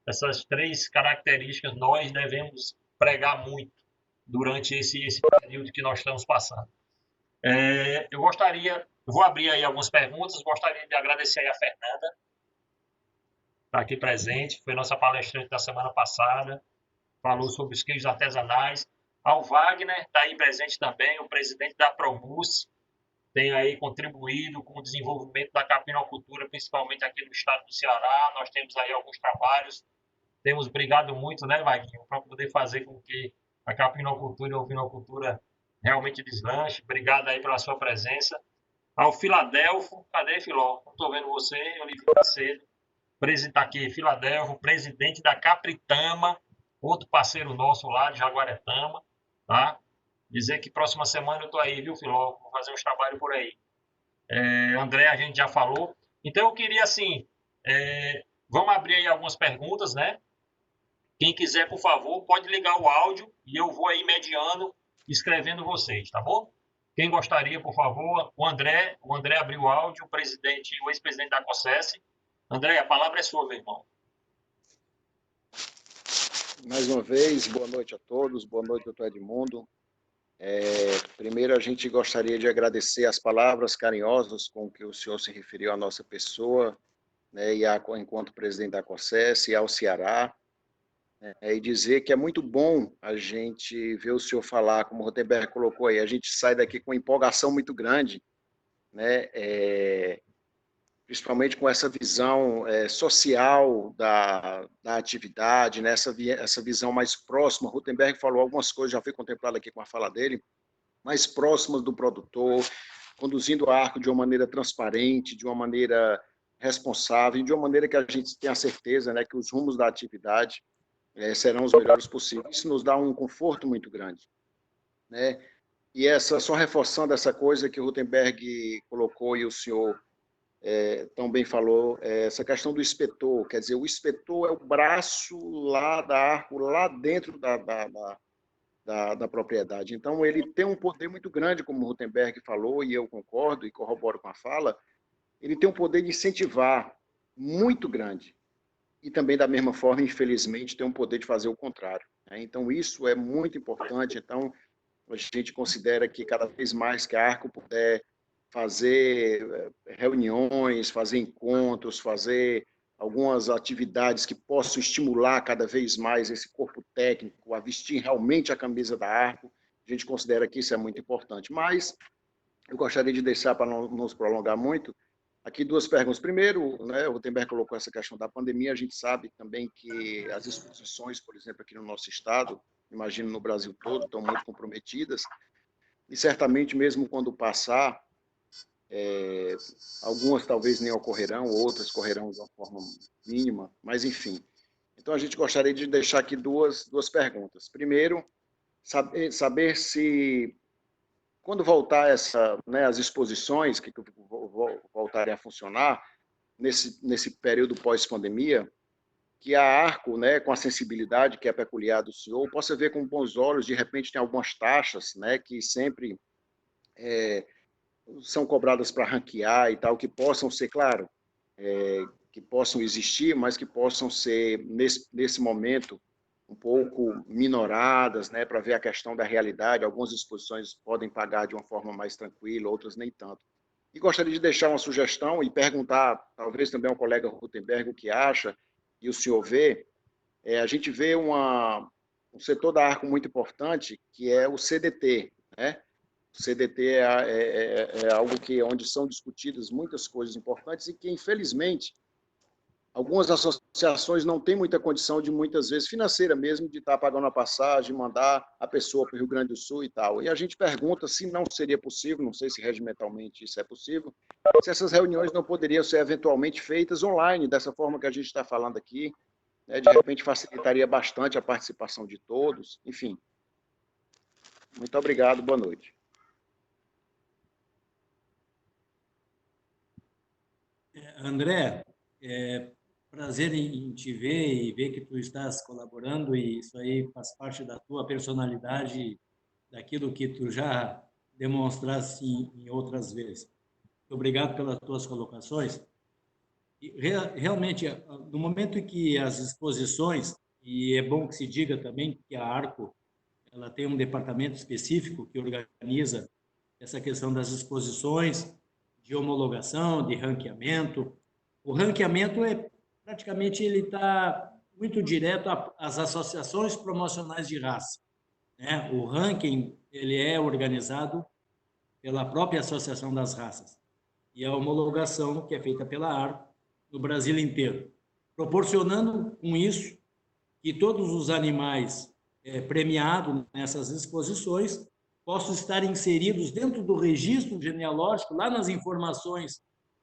essas três características nós devemos pregar muito durante esse período que nós estamos passando. Eu vou abrir aí algumas perguntas, gostaria de agradecer aí a Fernanda, está aqui presente, foi nossa palestrante da semana passada, falou sobre os queijos artesanais. Ao Wagner, está aí presente também, o presidente da Promus, tem aí contribuído com o desenvolvimento da capinocultura, principalmente aqui no estado do Ceará. Nós temos aí alguns trabalhos, temos brigado muito, né, Wagner, para poder fazer com que a capinocultura e a ovinocultura realmente deslanche. Obrigado aí pela sua presença. Ao Filadelfo, cadê, Filó? Não estou vendo você, eu lhe vi cedo. Presidente aqui, Filadelfo, presidente da Capritama, outro parceiro nosso lá de Jaguaretama, tá? Dizer que próxima semana eu estou aí, viu, Filó? Vou fazer uns trabalhos por aí. André, a gente já falou. Então, eu queria, assim, vamos abrir aí algumas perguntas, né? Quem quiser, por favor, pode ligar o áudio e eu vou aí mediando, escrevendo vocês, tá bom? Quem gostaria, por favor, o André abriu o áudio, o ex-presidente da COSESE. André, a palavra é sua, meu irmão. Mais uma vez, boa noite a todos, boa noite, doutor Edmundo. Primeiro, a gente gostaria de agradecer as palavras carinhosas com que o senhor se referiu à nossa pessoa, né, enquanto presidente da COSESE e ao Ceará, e dizer que é muito bom a gente ver o senhor falar, como o Rotenberg colocou aí, a gente sai daqui com uma empolgação muito grande, né, principalmente com essa visão social da atividade, né, essa visão mais próxima. O Rotenberg falou algumas coisas, já foi contemplado aqui com a fala dele, mais próximas do produtor, conduzindo o arco de uma maneira transparente, de uma maneira responsável, e de uma maneira que a gente tenha certeza, né, que os rumos da atividade serão os melhores possíveis. Isso nos dá um conforto muito grande, né? E só reforçando essa coisa que o Rotenberg colocou e o senhor também falou, essa questão do inspetor, quer dizer, o inspetor é o braço lá da Arco, lá dentro da propriedade. Então, ele tem um poder muito grande, como o Rotenberg falou, e eu concordo e corroboro com a fala, ele tem um poder de incentivar muito grande. E também, da mesma forma, infelizmente, tem um poder de fazer o contrário, né? Então, isso é muito importante. Então, a gente considera que cada vez mais que a Arco puder fazer reuniões, fazer encontros, fazer algumas atividades que possam estimular cada vez mais esse corpo técnico a vestir realmente a camisa da Arco, a gente considera que isso é muito importante. Mas eu gostaria de deixar, para não nos prolongar muito, aqui duas perguntas. Primeiro, né, o Rotenberg colocou essa questão da pandemia, a gente sabe também que as exposições, por exemplo, aqui no nosso estado, imagino no Brasil todo, estão muito comprometidas, e certamente mesmo quando passar, algumas talvez nem ocorrerão, outras correrão de uma forma mínima, mas enfim. Então, a gente gostaria de deixar aqui duas perguntas. Primeiro, saber se, quando voltar as exposições, que voltarem a funcionar, nesse período pós-pandemia, que a Arco, né, com a sensibilidade que é peculiar do senhor, possa ver com bons olhos, de repente tem algumas taxas, né, que sempre são cobradas para ranquear e tal, que possam ser, claro, que possam existir, mas que possam ser, nesse momento, um pouco minoradas, né, para ver a questão da realidade. Algumas exposições podem pagar de uma forma mais tranquila, outras nem tanto. E gostaria de deixar uma sugestão e perguntar, talvez também ao colega Rutenberg, o que acha, e o senhor vê. A gente vê um setor da Arco muito importante, que é o CDT, né? O CDT é algo onde são discutidas muitas coisas importantes e que, infelizmente, algumas associações não têm muita condição de, muitas vezes, financeira mesmo, de estar pagando a passagem, mandar a pessoa para o Rio Grande do Sul e tal. E a gente pergunta se não seria possível, não sei se regimentalmente isso é possível, se essas reuniões não poderiam ser eventualmente feitas online, dessa forma que a gente está falando aqui, né? De repente facilitaria bastante a participação de todos, enfim. Muito obrigado, boa noite. André, prazer em te ver e ver que tu estás colaborando, e isso aí faz parte da tua personalidade, daquilo que tu já demonstraste em outras vezes. Muito obrigado pelas tuas colocações. E realmente, no momento em que as exposições, e é bom que se diga também que a Arco ela tem um departamento específico que organiza essa questão das exposições, de homologação, de ranqueamento. O ranqueamento praticamente ele está muito direto às associações promocionais de raça, né? O ranking ele é organizado pela própria Associação das Raças e a homologação que é feita pela ARCO no Brasil inteiro, proporcionando com isso que todos os animais premiados nessas exposições possam estar inseridos dentro do registro genealógico, lá nas informações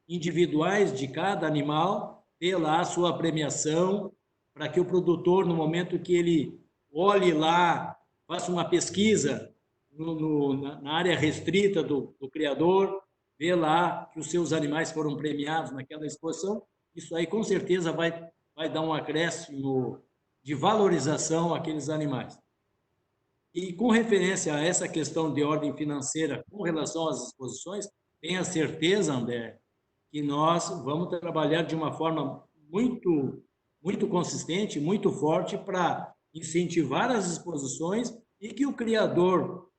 individuais de cada animal, ter lá a sua premiação, para que o produtor, no momento que ele olhe lá, faça uma pesquisa na área restrita do criador, vê lá que os seus animais foram premiados naquela exposição, isso aí com certeza vai dar um acréscimo de valorização àqueles animais. E com referência a essa questão de ordem financeira com relação às exposições, tenha certeza, André, que nós vamos trabalhar de uma forma muito consistente, muito forte para incentivar as exposições e que o criador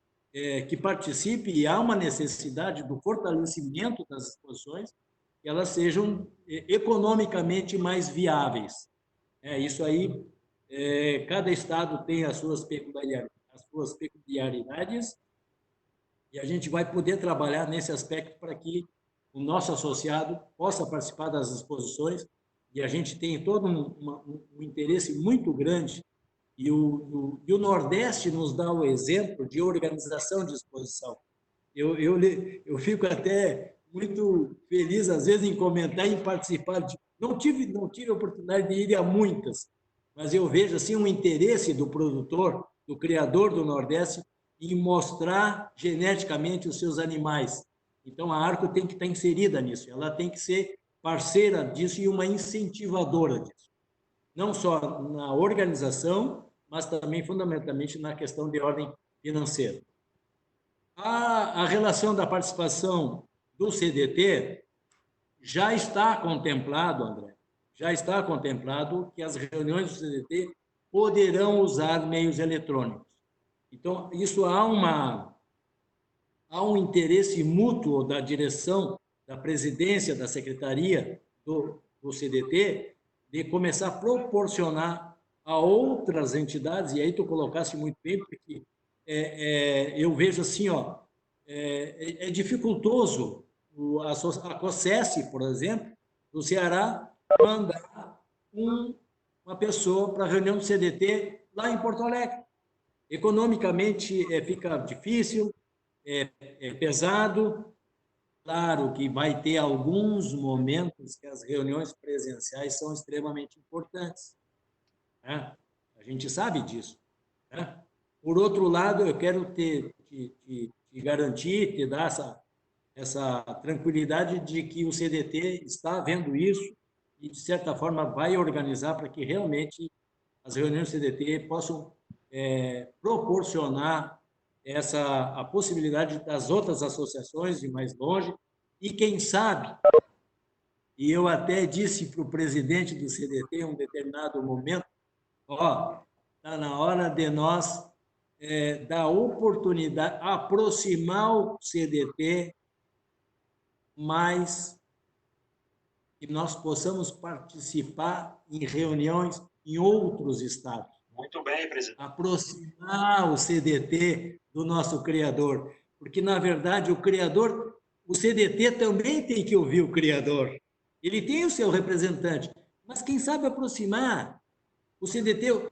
que participe, e há uma necessidade do fortalecimento das exposições, que elas sejam economicamente mais viáveis. Isso aí, cada estado tem as suas peculiaridades e a gente vai poder trabalhar nesse aspecto para que o nosso associado possa participar das exposições, e a gente tem todo um interesse muito grande, e o Nordeste nos dá o exemplo de organização de exposição. Eu fico até muito feliz, às vezes, em comentar e em participar. Não tive a oportunidade de ir a muitas, mas eu vejo assim um interesse do produtor, do criador do Nordeste, em mostrar geneticamente os seus animais. Então, a Arco tem que estar inserida nisso, ela tem que ser parceira disso e uma incentivadora disso. Não só na organização, mas também, fundamentalmente, na questão de ordem financeira. A relação da participação do CDT já está contemplado, André, já está contemplado que as reuniões do CDT poderão usar meios eletrônicos. Então, isso há um interesse mútuo da direção, da presidência, da secretaria do CDT, de começar a proporcionar a outras entidades, e aí tu colocaste muito bem, porque eu vejo assim, é dificultoso a COSESC, por exemplo, do Ceará, mandar uma pessoa para a reunião do CDT lá em Porto Alegre. Economicamente fica difícil, é pesado. Claro que vai ter alguns momentos que as reuniões presenciais são extremamente importantes, né? A gente sabe disso, né? Por outro lado, eu quero te garantir, te dar essa tranquilidade de que o CDT está vendo isso e, de certa forma, vai organizar para que realmente as reuniões do CDT possam proporcionar a possibilidade das outras associações de mais longe, e quem sabe, e eu até disse para o presidente do CDT em um determinado momento, está na hora de nós dar oportunidade, aproximar o CDT mais que nós possamos participar em reuniões em outros estados. Muito bem, presidente. Aproximar o CDT do nosso criador, porque, na verdade, o CDT também tem que ouvir o criador. Ele tem o seu representante, mas quem sabe aproximar o CDT, o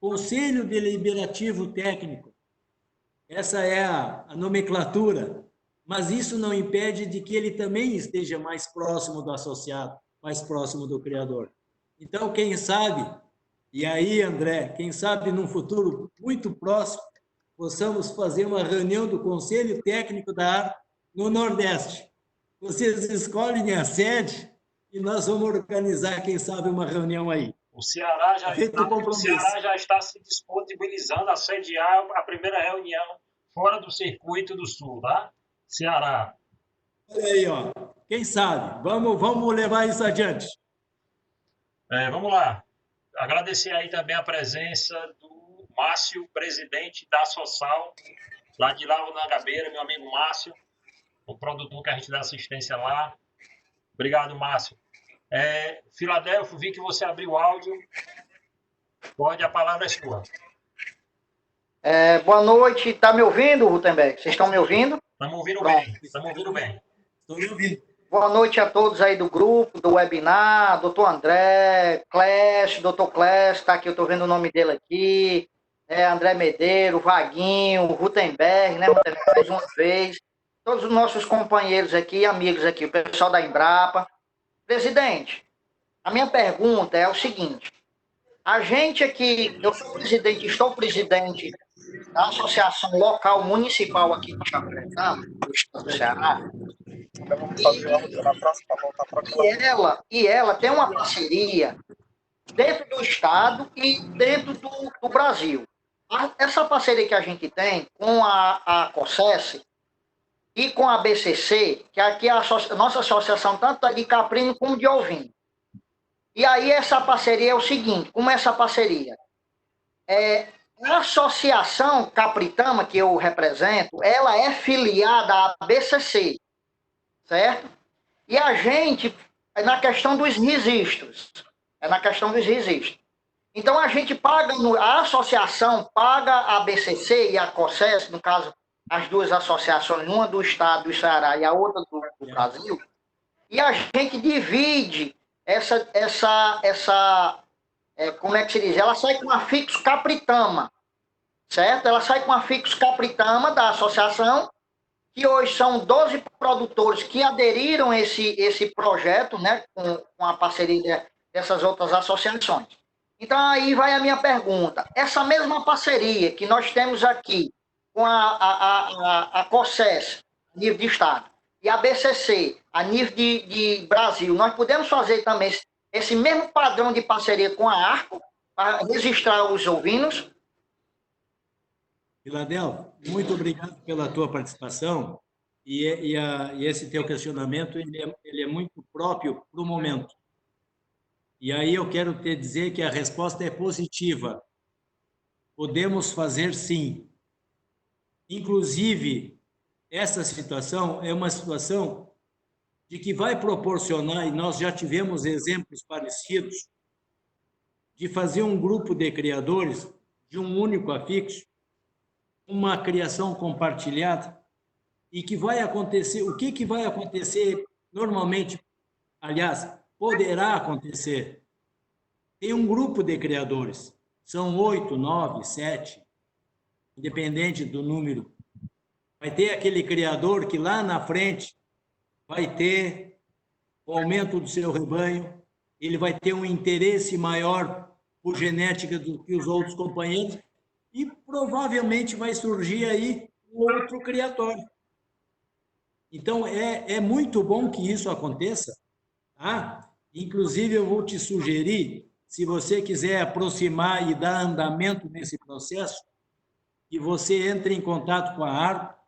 Conselho Deliberativo Técnico, essa é a nomenclatura, mas isso não impede de que ele também esteja mais próximo do associado, mais próximo do criador. Então, quem sabe, e aí, André, quem sabe num futuro muito próximo, possamos fazer uma reunião do Conselho Técnico da ARP no Nordeste. Vocês escolhem a sede e nós vamos organizar, quem sabe, uma reunião aí. O Ceará já está se disponibilizando a sediar a primeira reunião fora do circuito do Sul, tá? Ceará. Olha aí, ó. Quem sabe? Vamos levar isso adiante. Vamos lá. Agradecer aí também a presença do Márcio, presidente da Sossal, lá de Lauro da Gabeira, meu amigo Márcio, o produtor que a gente dá assistência lá. Obrigado, Márcio. Filadélfio, vi que você abriu o áudio. A palavra é sua. Boa noite. Está me ouvindo, Rutenberg? Vocês estão me ouvindo? Estamos ouvindo bem. Estamos ouvindo bem. Estou me ouvindo. Boa noite a todos aí do grupo, do webinar, doutor André, doutor Clash, está aqui, eu estou vendo o nome dele aqui, André Medeiro, Vaguinho, Rutenberg, né, Rutenberg, mais uma vez, todos os nossos companheiros aqui, amigos aqui, o pessoal da Embrapa. Presidente, a minha pergunta é o seguinte, a gente aqui, eu sou presidente, estou presidente da Associação Local Municipal aqui de Chapecó, do Estado do Ceará, e ela tem uma parceria dentro do Estado e dentro do Brasil. Essa parceria que a gente tem com a COSES e com a BCC, que aqui é a nossa associação, tanto de caprino como de ovino. E aí essa parceria é o seguinte, como é essa parceria? A Associação Capritama, que eu represento, ela é filiada à BCC, certo? E a gente, é na questão dos registros. Então, a gente paga, a associação paga a BCC e a COSES, no caso, as duas associações, uma do Estado do Ceará e a outra do Brasil, e a gente divide como é que se diz? Ela sai com a Fixo Capritama, certo? Ela sai com a Fixo Capritama da associação, que hoje são 12 produtores que aderiram a esse projeto, né, com a parceria dessas outras associações. Então, aí vai a minha pergunta. Essa mesma parceria que nós temos aqui com a COSES, a nível de Estado, e a BCC, a nível de Brasil, nós podemos fazer também esse mesmo padrão de parceria com a ARCO para registrar os ovinos? Filadélfio, muito obrigado pela tua participação e esse teu questionamento ele é muito próprio para o momento. E aí eu quero te dizer que a resposta é positiva. Podemos fazer sim. Inclusive, essa situação é uma situação de que vai proporcionar, e nós já tivemos exemplos parecidos, de fazer um grupo de criadores de um único afixo, uma criação compartilhada, e que vai acontecer, o que vai acontecer normalmente, aliás, poderá acontecer. Tem um grupo de criadores, são 8, 9, 7, independente do número. Vai ter aquele criador que lá na frente vai ter o aumento do seu rebanho, ele vai ter um interesse maior por genética do que os outros companheiros e provavelmente vai surgir aí um outro criatório. Então, é muito bom que isso aconteça, tá? Inclusive, eu vou te sugerir, se você quiser aproximar e dar andamento nesse processo, que você entre em contato com a ARCO,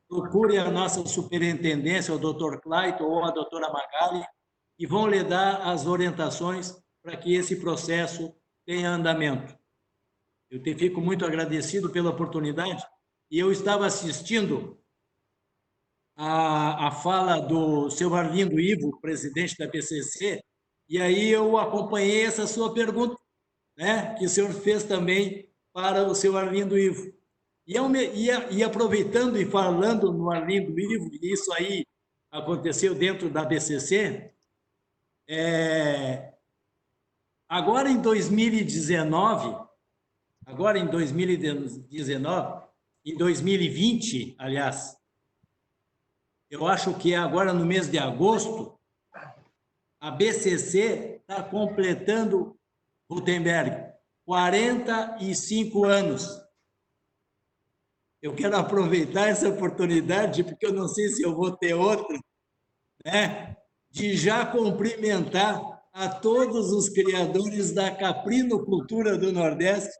procure a nossa superintendência, o Dr. Clayton ou a doutora Magali, e vão lhe dar as orientações para que esse processo tenha andamento. fico muito agradecido pela oportunidade. E eu estava assistindo a fala do seu Arlindo Ivo, presidente da BCC, e aí eu acompanhei essa sua pergunta, né, que o senhor fez também para o seu Arlindo Ivo. E aproveitando e falando no Arlindo Ivo, e isso aí aconteceu dentro da BCC, agora em 2019, em 2020, aliás, eu acho que agora no mês de agosto, a BCC está completando, Gutenberg, 45 anos. Eu quero aproveitar essa oportunidade, porque eu não sei se eu vou ter outra, né, de já cumprimentar a todos os criadores da Caprinocultura do Nordeste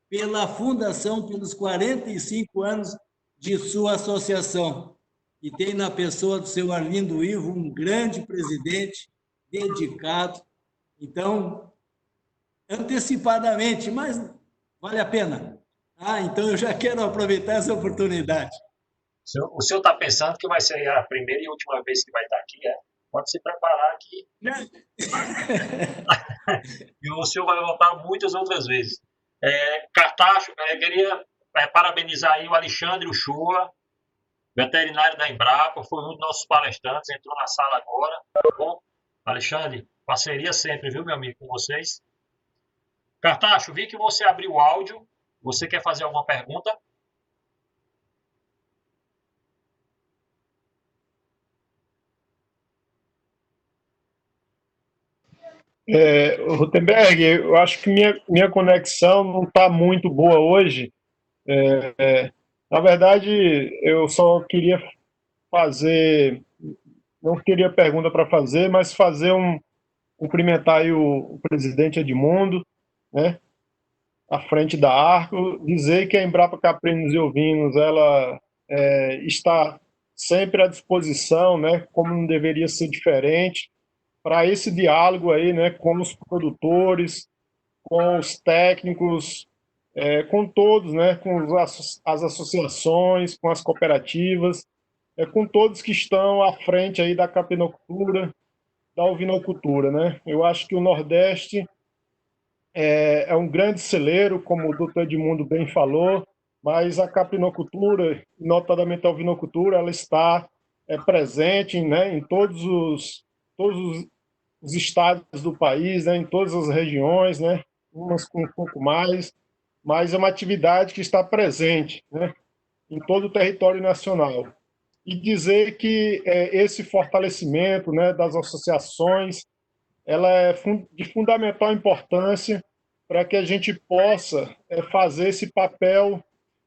pela fundação, pelos 45 anos de sua associação. E tem na pessoa do seu Arlindo Ivo um grande presidente, dedicado. Então, antecipadamente, mas vale a pena. Então eu já quero aproveitar essa oportunidade. O senhor está pensando que vai ser a primeira e última vez que vai estar aqui, é? Pode se preparar aqui. E o senhor vai voltar muitas outras vezes. Cartacho, queria parabenizar aí o Alexandre Uchoa, veterinário da Embrapa, foi um dos nossos palestrantes, entrou na sala agora. Tá bom? Alexandre, parceria sempre, viu, meu amigo, com vocês. Cartacho, vi que você abriu o áudio. Você quer fazer alguma pergunta? Rutenberg, eu acho que minha conexão não está muito boa hoje. Na verdade, eu só queria fazer, não queria pergunta para fazer, mas cumprimentar aí o presidente Edmundo, né, à frente da Arco, dizer que a Embrapa Caprinos e Ovinos, ela está sempre à disposição, né, como não deveria ser diferente, para esse diálogo aí, né, com os produtores, com os técnicos, com todos, né, com as associações, com as cooperativas, com todos que estão à frente aí da caprinocultura, da ovinocultura, né? Eu acho que o Nordeste é um grande celeiro, como o doutor Edmundo bem falou, mas a caprinocultura, notadamente a ovinocultura, ela está presente, né, em todos os estados do país, né, em todas as regiões, né, umas com um pouco mais, mas é uma atividade que está presente, né, em todo o território nacional. E dizer que esse fortalecimento, né, das associações, ela é de fundamental importância para que a gente possa fazer esse papel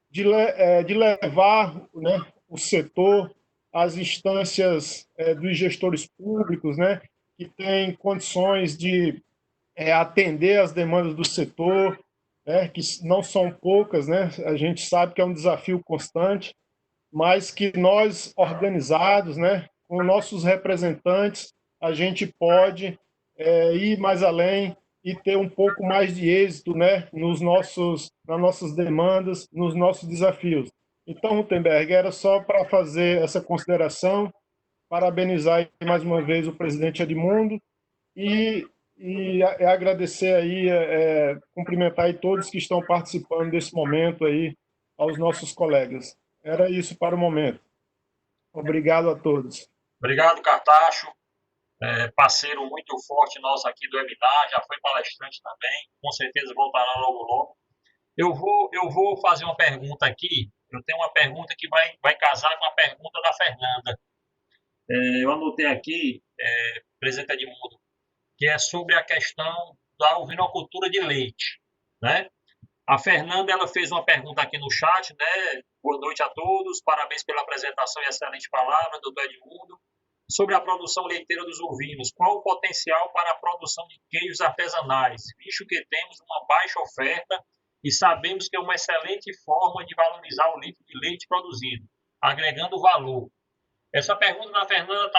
de levar, né, o setor às instâncias dos gestores públicos, né, que têm condições de atender às demandas do setor, né, que não são poucas, né, a gente sabe que é um desafio constante, mas que nós, organizados, né, com nossos representantes, a gente pode ir mais além e ter um pouco mais de êxito, né, nas nossas demandas, nos nossos desafios. Então, Rutenberg, era só para fazer essa consideração, parabenizar mais uma vez o presidente Edmundo e agradecer aí, cumprimentar aí todos que estão participando desse momento aí, aos nossos colegas. Era isso para o momento. Obrigado a todos. Obrigado, Cartacho. Parceiro muito forte nosso aqui do webinar, já foi palestrante também, com certeza voltará logo logo. Eu vou fazer uma pergunta aqui, eu tenho uma pergunta que vai casar com a pergunta da Fernanda. Eu anotei aqui, presidente Edmundo, que é sobre a questão da ovinocultura de leite, né? A Fernanda, ela fez uma pergunta aqui no chat, né? Boa noite a todos, parabéns pela apresentação e excelente palavra, doutor Edmundo. Sobre a produção leiteira dos ovinos, qual o potencial para a produção de queijos artesanais, visto que temos uma baixa oferta e sabemos que é uma excelente forma de valorizar o litro de leite produzido, agregando valor. Essa pergunta da Fernanda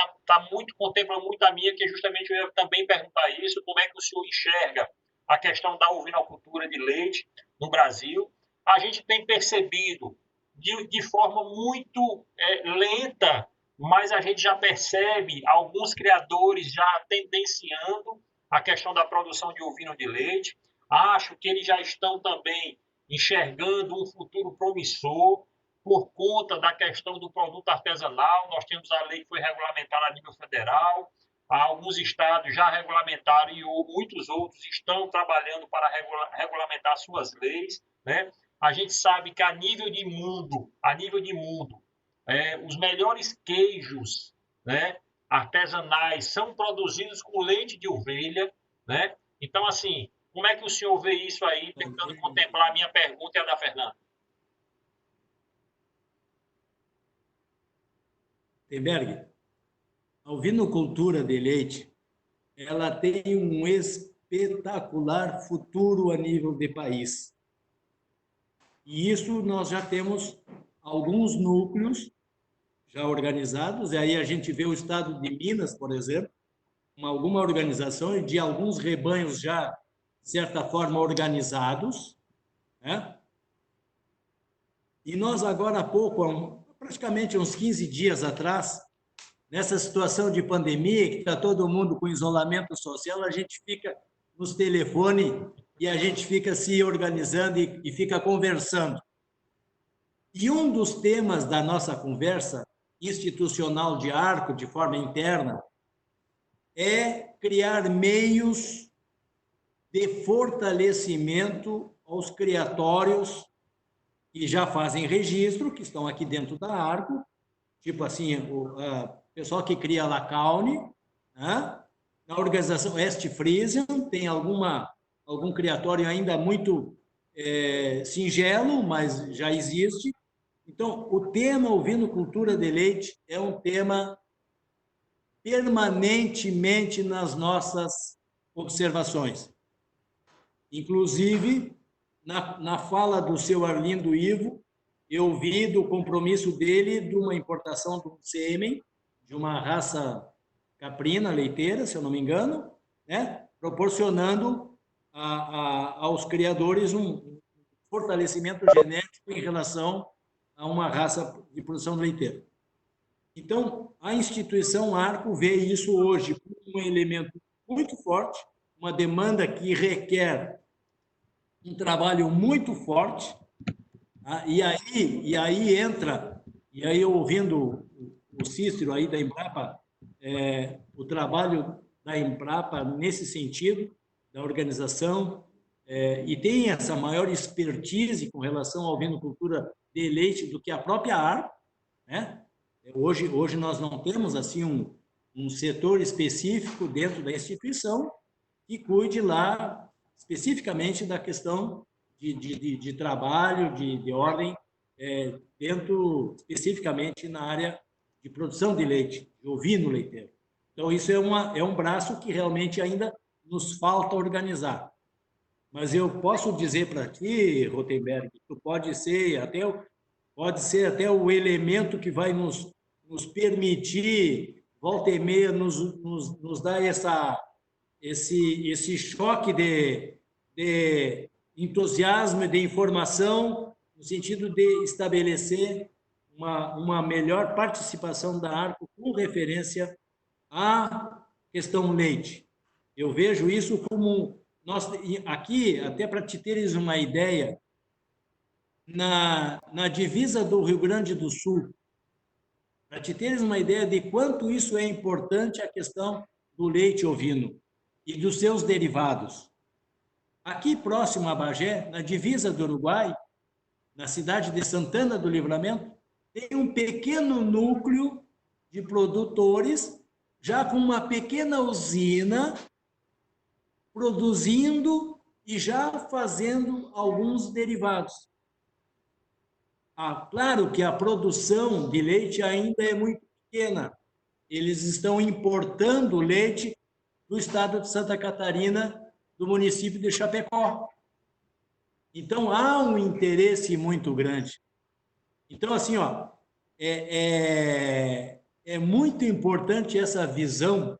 contempla muito a minha, que justamente eu ia também perguntar isso, como é que o senhor enxerga a questão da ovinocultura de leite no Brasil. A gente tem percebido de forma muito lenta, mas a gente já percebe alguns criadores já tendenciando a questão da produção de ovino de leite. Acho que eles já estão também enxergando um futuro promissor por conta da questão do produto artesanal. Nós temos a lei que foi regulamentada a nível federal, alguns estados já regulamentaram e muitos outros estão trabalhando para regulamentar suas leis, né? A gente sabe que a nível de mundo, os melhores queijos, né, artesanais são produzidos com leite de ovelha, né? Então, assim, como é que o senhor vê isso aí, tentando contemplar a minha pergunta e a da Fernanda? Temberg, a ovinocultura de leite, ela tem um espetacular futuro a nível de país. E isso nós já temos alguns núcleos já organizados, e aí a gente vê o estado de Minas, por exemplo, com alguma organização e de alguns rebanhos já, de certa forma, organizados, né? E nós agora há pouco, praticamente uns 15 dias atrás, nessa situação de pandemia, que está todo mundo com isolamento social, a gente fica nos telefones e a gente fica se organizando e fica conversando. E um dos temas da nossa conversa institucional de Arco, de forma interna, é criar meios de fortalecimento aos criatórios que já fazem registro, que estão aqui dentro da Arco, tipo assim, o pessoal que cria Lacaune, né? Na organização West Friesian, tem algum criatório ainda muito singelo, mas já existe. Então, o tema ovinocultura de leite é um tema permanentemente nas nossas observações. Inclusive, na fala do seu Arlindo Ivo, eu vi do compromisso dele de uma importação do sêmen, de uma raça caprina, leiteira, se eu não me engano, né? Proporcionando aos criadores um fortalecimento genético em relação a uma raça de produção leiteira. Então, a instituição Arco vê isso hoje como um elemento muito forte, uma demanda que requer um trabalho muito forte, e aí entra, e aí ouvindo o Cícero aí da Embrapa, o trabalho da Embrapa nesse sentido, da organização, e tem essa maior expertise com relação à ovinocultura de leite do que a própria Arco, né? Hoje nós não temos assim um setor específico dentro da instituição que cuide lá especificamente da questão de trabalho, de ordem, dentro especificamente na área de produção de leite, de ovino leiteiro. Então, isso é um braço que realmente ainda nos falta organizar. Mas eu posso dizer para ti, Rotenberg, que tu pode ser até o elemento que vai nos permitir, volta e meia, nos dar esse choque de entusiasmo e de informação, no sentido de estabelecer uma melhor participação da Arco com referência à questão leite. Eu vejo isso como nós aqui, até para te teres uma ideia, na divisa do Rio Grande do Sul, para te teres uma ideia de quanto isso é importante, a questão do leite ovino e dos seus derivados. Aqui próximo a Bagé, na divisa do Uruguai, na cidade de Santana do Livramento, tem um pequeno núcleo de produtores, já com uma pequena usina, produzindo e já fazendo alguns derivados. Claro que a produção de leite ainda é muito pequena. Eles estão importando leite do estado de Santa Catarina, do município de Chapecó. Então, há um interesse muito grande. Então, assim, é muito importante essa visão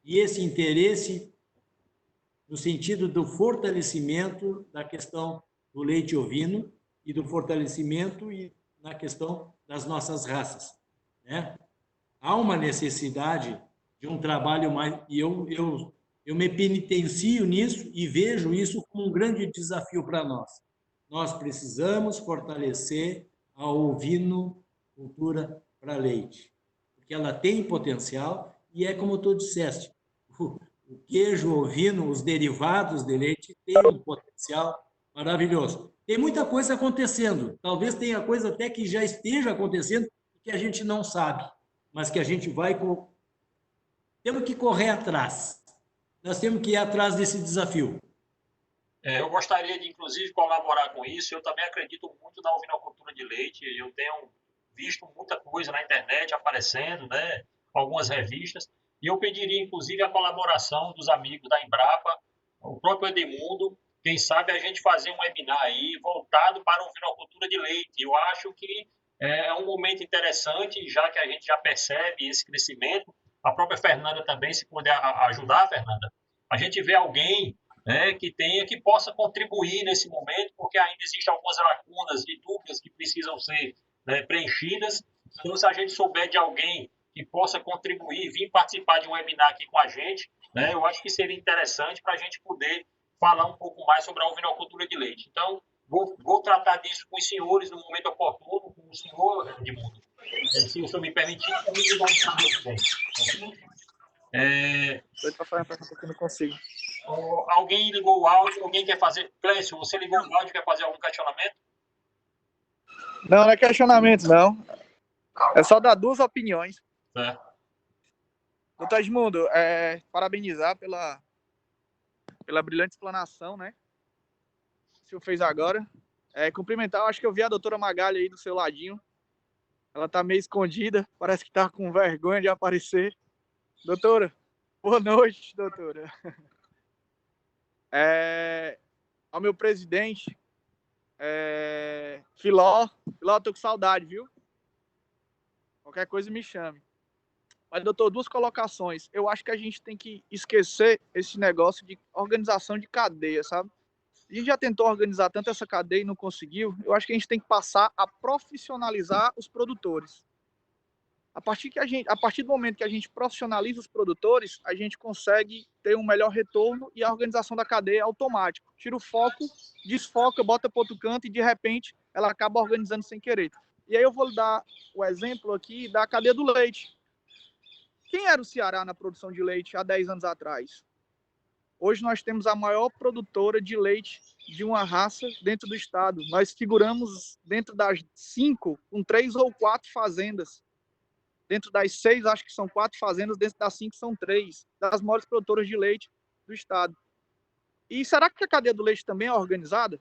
e esse interesse no sentido do fortalecimento da questão do leite ovino e do fortalecimento e na questão das nossas raças, né? Há uma necessidade de um trabalho mais... E eu me penitencio nisso e vejo isso como um grande desafio para nós. Nós precisamos fortalecer a ovinocultura para leite, porque ela tem potencial e é como tu disseste, o queijo ovino, os derivados de leite têm um potencial maravilhoso. Tem muita coisa acontecendo, talvez tenha coisa até que já esteja acontecendo que a gente não sabe, mas que a gente vai... Temos que correr atrás. Nós temos que ir atrás desse desafio. Eu gostaria de, inclusive, colaborar com isso. Eu também acredito muito na ovinocultura de leite. Eu tenho visto muita coisa na internet aparecendo, né? Algumas revistas. E eu pediria, inclusive, a colaboração dos amigos da Embrapa, o próprio Edmundo. Quem sabe a gente fazer um webinar aí voltado para a ovinocultura de leite. Eu acho que é um momento interessante, já que a gente já percebe esse crescimento. A própria Fernanda também, se puder ajudar, Fernanda. A gente vê alguém, né, que possa contribuir nesse momento, porque ainda existem algumas lacunas de dúvidas que precisam ser, né, preenchidas. Então, se a gente souber de alguém que possa contribuir, vir participar de um webinar aqui com a gente, né, eu acho que seria interessante para a gente poder falar um pouco mais sobre a ovinocultura de leite. Então, vou tratar disso com os senhores no momento oportuno, com o senhor, Edmundo. Se o senhor me permitir, eu me dar um tempo. Doido para fazer uma pergunta que eu não consigo. Alguém ligou o áudio? Alguém quer fazer? Clécio, você ligou o áudio e quer fazer algum questionamento? Não, não é questionamento, não. É só dar duas opiniões. Doutor Edmundo, parabenizar pela brilhante explanação, né? Que o senhor fez agora. Cumprimentar, acho que eu vi a doutora Magalha aí do seu ladinho. Ela tá meio escondida, parece que tá com vergonha de aparecer. Doutora, boa noite, doutora. Ao meu presidente, Filó, tô com saudade, viu? Qualquer coisa me chame. Mas, doutor, duas colocações. Eu acho que a gente tem que esquecer esse negócio de organização de cadeia, sabe? A gente já tentou organizar tanto essa cadeia e não conseguiu. Eu acho que a gente tem que passar a profissionalizar os produtores. A partir do momento que a gente profissionaliza os produtores, a gente consegue ter um melhor retorno e a organização da cadeia é automática. Tira o foco, desfoca, bota para outro canto e, de repente, ela acaba organizando sem querer. E aí eu vou dar o exemplo aqui da cadeia do leite. Quem era o Ceará na produção de leite há 10 anos atrás? Hoje nós temos a maior produtora de leite de uma raça dentro do estado. Nós figuramos dentro das 5, com 3 ou 4 fazendas. Dentro das 6, acho que são 4 fazendas, dentro das 5 são 3, das maiores produtoras de leite do estado. E será que a cadeia do leite também é organizada?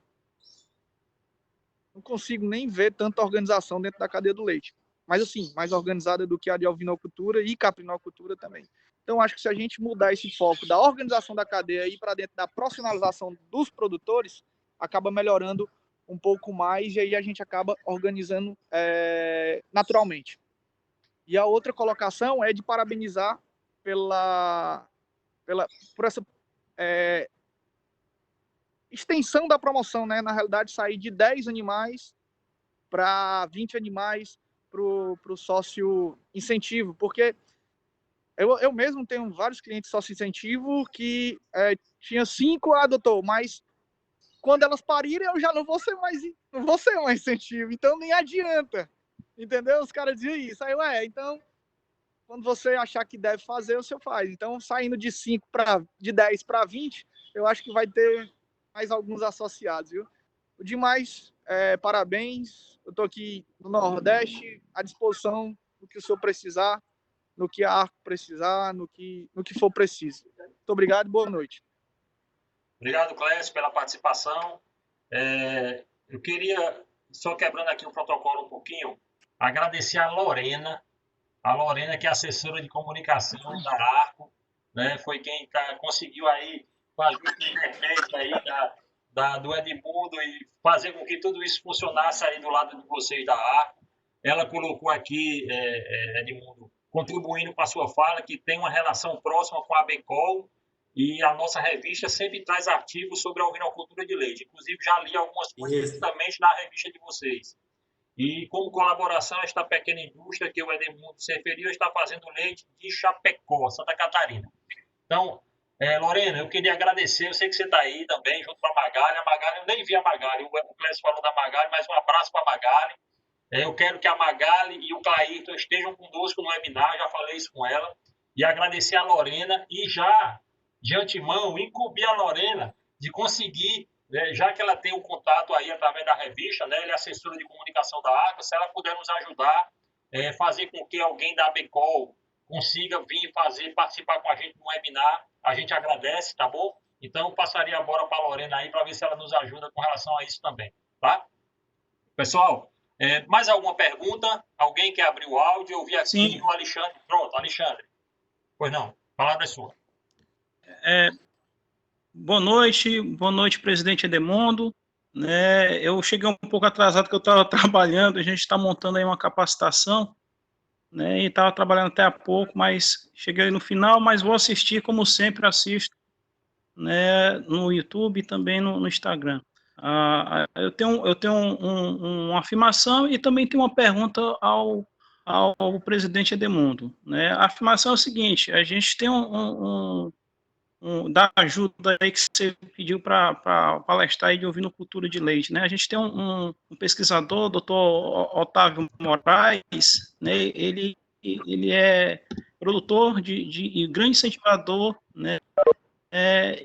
Não consigo nem ver tanta organização dentro da cadeia do leite. Mas, assim, mais organizada do que a de ovinocultura e caprinocultura também. Então, acho que se a gente mudar esse foco da organização da cadeia e para dentro da profissionalização dos produtores, acaba melhorando um pouco mais e aí a gente acaba organizando naturalmente. E a outra colocação é de parabenizar por essa extensão da promoção, né? Na realidade, sair de 10 animais para 20 animais para o sócio incentivo, porque eu mesmo tenho vários clientes sócio incentivo que tinha 5, doutor, mas quando elas parirem eu já não vou ser mais incentivo, então nem adianta, entendeu? Os caras diziam isso, aí então quando você achar que deve fazer, você faz. Então, saindo de 10 para 20, eu acho que vai ter mais alguns associados, viu? O demais, parabéns. Eu estou aqui no Nordeste, à disposição do que o senhor precisar, no que a Arco precisar, no que for preciso. Muito obrigado e boa noite. Obrigado, Clécio, pela participação. Eu queria, só quebrando aqui o protocolo um pouquinho, agradecer a Lorena, que é assessora de comunicação da Arco, né? Foi quem conseguiu aí fazer o intermédio aí do Edmundo e fazer com que tudo isso funcionasse aí do lado de vocês da Arco. Ela colocou aqui, Edmundo, contribuindo com a sua fala, que tem uma relação próxima com a Becol, e a nossa revista sempre traz artigos sobre a ovinocultura de leite. Inclusive, já li algumas coisas Isso. justamente na revista de vocês. E como colaboração, esta pequena indústria que o Edemundo se referiu está fazendo leite de Chapecó, Santa Catarina. Então, Lorena, eu queria agradecer, eu sei que você está aí também, junto com a Magali. A Magali, eu nem vi a Magali, o Clécio falou da Magali, mas um abraço para a Magali. Eu quero que a Magali e o Clairton estejam conosco no webinar, já falei isso com ela, e agradecer a Lorena e já, de antemão, incumbir a Lorena de conseguir, né, já que ela tem o contato aí através da revista, né, ela é assessora de comunicação da ACA, se ela puder nos ajudar, fazer com que alguém da ABECOL consiga vir participar com a gente no webinar, a gente agradece, tá bom? Então, eu passaria a bola para a Lorena aí para ver se ela nos ajuda com relação a isso também, tá? Pessoal, mais alguma pergunta? Alguém quer abrir o áudio? Eu vi aqui Sim. o Alexandre. Pronto, Alexandre. Pois não, a palavra é sua. Boa noite, presidente Edemundo. Eu cheguei um pouco atrasado, porque eu estava trabalhando, a gente está montando aí uma capacitação, né, e estava trabalhando até há pouco, mas cheguei no final, mas vou assistir, como sempre assisto, né, no YouTube e também no Instagram. Eu tenho uma afirmação e também tenho uma pergunta ao presidente Edemundo, né? A afirmação é o seguinte: a gente tem da ajuda aí que você pediu para palestrar aí de ovinocultura de leite, né? A gente tem um pesquisador, doutor Otávio Moraes, né? Ele é produtor e grande incentivador, né?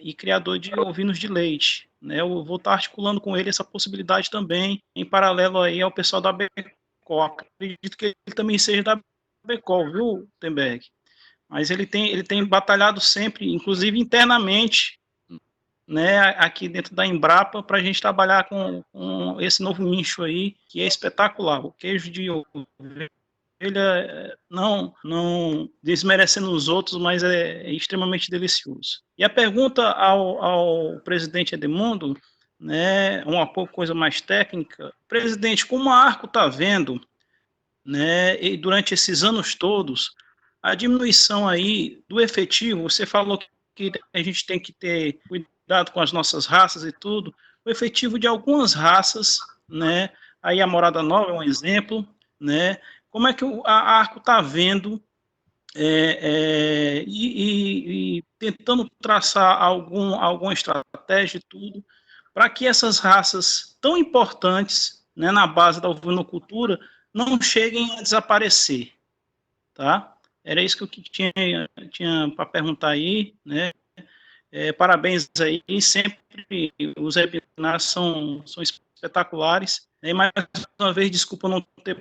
E criador de ovinos de leite, né? Eu vou estar articulando com ele essa possibilidade também, em paralelo aí ao pessoal da ABECOL. Acredito que ele também seja da ABECOL, viu, Temberg? Mas ele tem batalhado sempre, inclusive internamente, né, aqui dentro da Embrapa, para a gente trabalhar com esse novo nicho aí, que é espetacular. O queijo de ovelha, não desmerecendo os outros, mas é extremamente delicioso. E a pergunta ao presidente Edemundo, né, uma coisa mais técnica: presidente, como a Arco está vendo, né, e durante esses anos todos, a diminuição aí do efetivo, você falou que a gente tem que ter cuidado com as nossas raças e tudo, o efetivo de algumas raças, né, aí a Morada Nova é um exemplo, né, como é que a Arco está vendo e tentando traçar alguma estratégia e tudo, para que essas raças tão importantes, né, na base da ovinocultura não cheguem a desaparecer, tá? Era isso que eu tinha para perguntar aí, né? Parabéns aí, sempre os webinars são espetaculares. E mais uma vez, desculpa não ter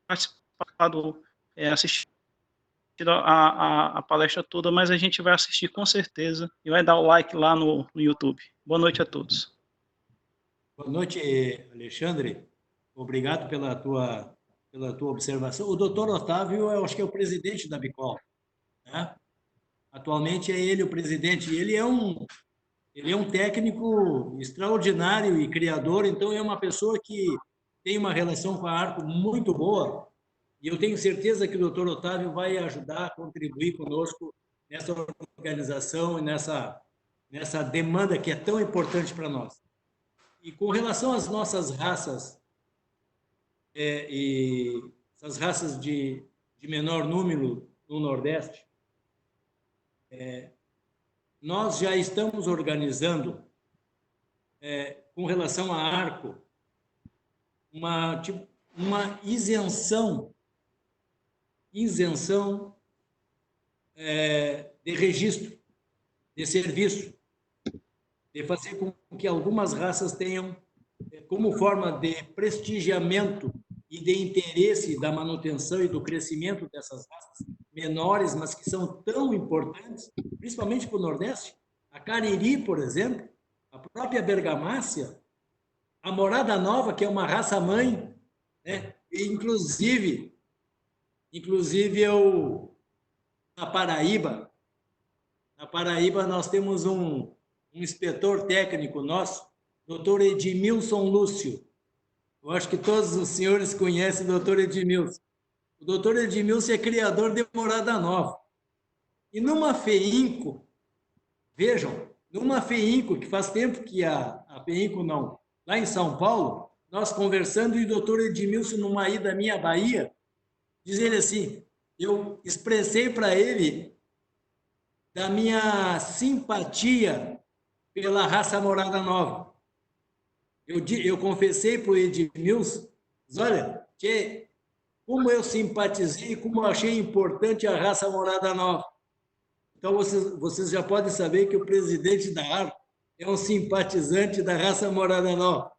participado, assistido a palestra toda, mas a gente vai assistir com certeza e vai dar o like lá no YouTube. Boa noite a todos. Boa noite, Alexandre. Obrigado pela tua observação. O doutor Otávio, eu acho que é o presidente da ABECOL, né? Atualmente é ele o presidente. Ele é um técnico extraordinário e criador, então é uma pessoa que tem uma relação com a Arco muito boa, e eu tenho certeza que o doutor Otávio vai ajudar a contribuir conosco nessa organização e nessa demanda que é tão importante para nós. E com relação às nossas raças, e essas raças de menor número no Nordeste, nós já estamos organizando, com relação à Arco, uma isenção de registro, de serviço, de fazer com que algumas raças tenham, como forma de prestigiamento e de interesse da manutenção e do crescimento dessas raças menores, mas que são tão importantes, principalmente para o Nordeste. A Cariri, por exemplo, a própria Bergamácia, a Morada Nova, que é uma raça mãe, né? E inclusive na Paraíba nós temos um inspetor técnico nosso, doutor Edmilson Lúcio. Eu acho que todos os senhores conhecem o doutor Edmilson. O doutor Edmilson é criador de Morada Nova. E numa FEINCO, Vejam, numa FEINCO, que faz tempo que a FEINCO não, lá em São Paulo, nós conversando, e o doutor Edmilson, numa ida minha à Bahia, diz ele assim, eu expressei para ele da minha simpatia pela raça Morada Nova. Eu confessei para o Edmilson, olha, tchê, como eu simpatizei, como eu achei importante a raça Morada Nova. Então, vocês já podem saber que o presidente da ARCO é um simpatizante da raça Morada Nova.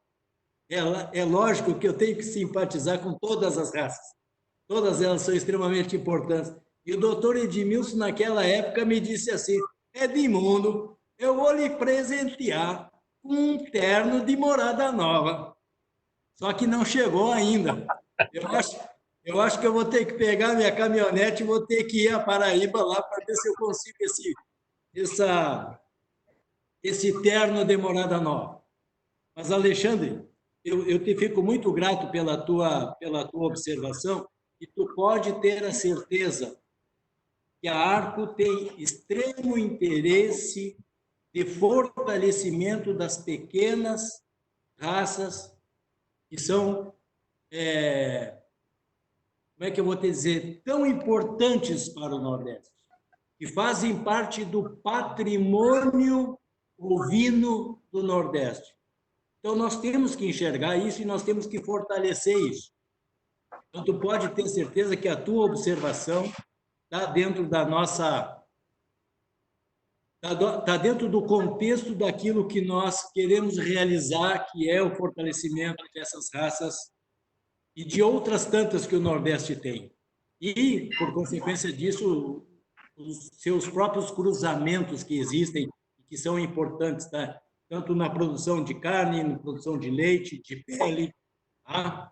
É lógico que eu tenho que simpatizar com todas as raças. Todas elas são extremamente importantes. E o doutor Edmilson, naquela época, me disse assim, Edmundo, eu vou lhe presentear com um terno de Morada Nova. Só que não chegou ainda. Eu acho que eu vou ter que pegar minha caminhonete e vou ter que ir a Paraíba lá para ver se eu consigo esse terno de Morada Nova. Mas, Alexandre, eu te fico muito grato pela tua observação e tu pode ter a certeza que a ARCO tem extremo interesse de fortalecimento das pequenas raças que são, como é que eu vou te dizer, tão importantes para o Nordeste, que fazem parte do patrimônio ovino do Nordeste. Então, nós temos que enxergar isso e nós temos que fortalecer isso. Então, tu pode ter certeza que a tua observação está dentro da nossa... Está dentro do contexto daquilo que nós queremos realizar, que é o fortalecimento dessas raças e de outras tantas que o Nordeste tem. E, por consequência disso, os seus próprios cruzamentos que existem, que são importantes, tá? Tanto na produção de carne, na produção de leite, de pele. Tá?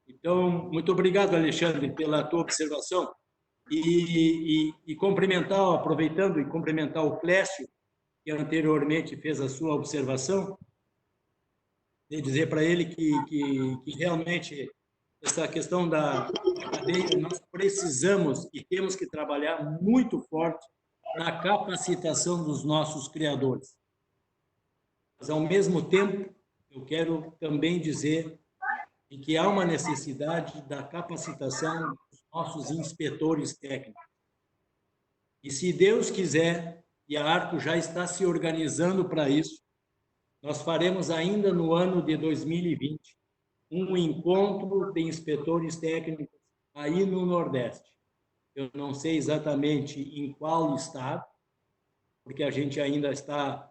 Então, muito obrigado, Alexandre, pela tua observação. E cumprimentar, aproveitando, e cumprimentar o Clécio, que anteriormente fez a sua observação, e dizer para ele que realmente essa questão da cadeia, nós precisamos e temos que trabalhar muito forte na capacitação dos nossos criadores. Mas, ao mesmo tempo, eu quero também dizer que há uma necessidade da capacitação dos nossos inspetores técnicos. E, se Deus quiser, e a ARCO já está se organizando para isso, nós faremos ainda no ano de 2020 um encontro de inspetores técnicos aí no Nordeste. Eu não sei exatamente em qual estado, porque a gente ainda está...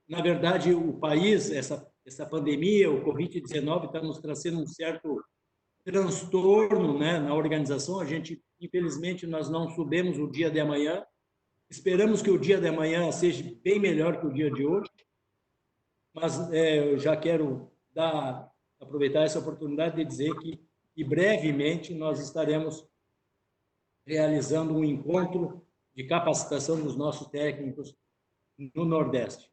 Na verdade, o país, essa pandemia, o Covid-19, está nos trazendo um certo transtorno, né, na organização. A gente, infelizmente, nós não soubemos o dia de amanhã. Esperamos que o dia de amanhã seja bem melhor que o dia de hoje. Mas eu já quero aproveitar essa oportunidade de dizer que brevemente nós estaremos realizando um encontro de capacitação dos nossos técnicos no Nordeste.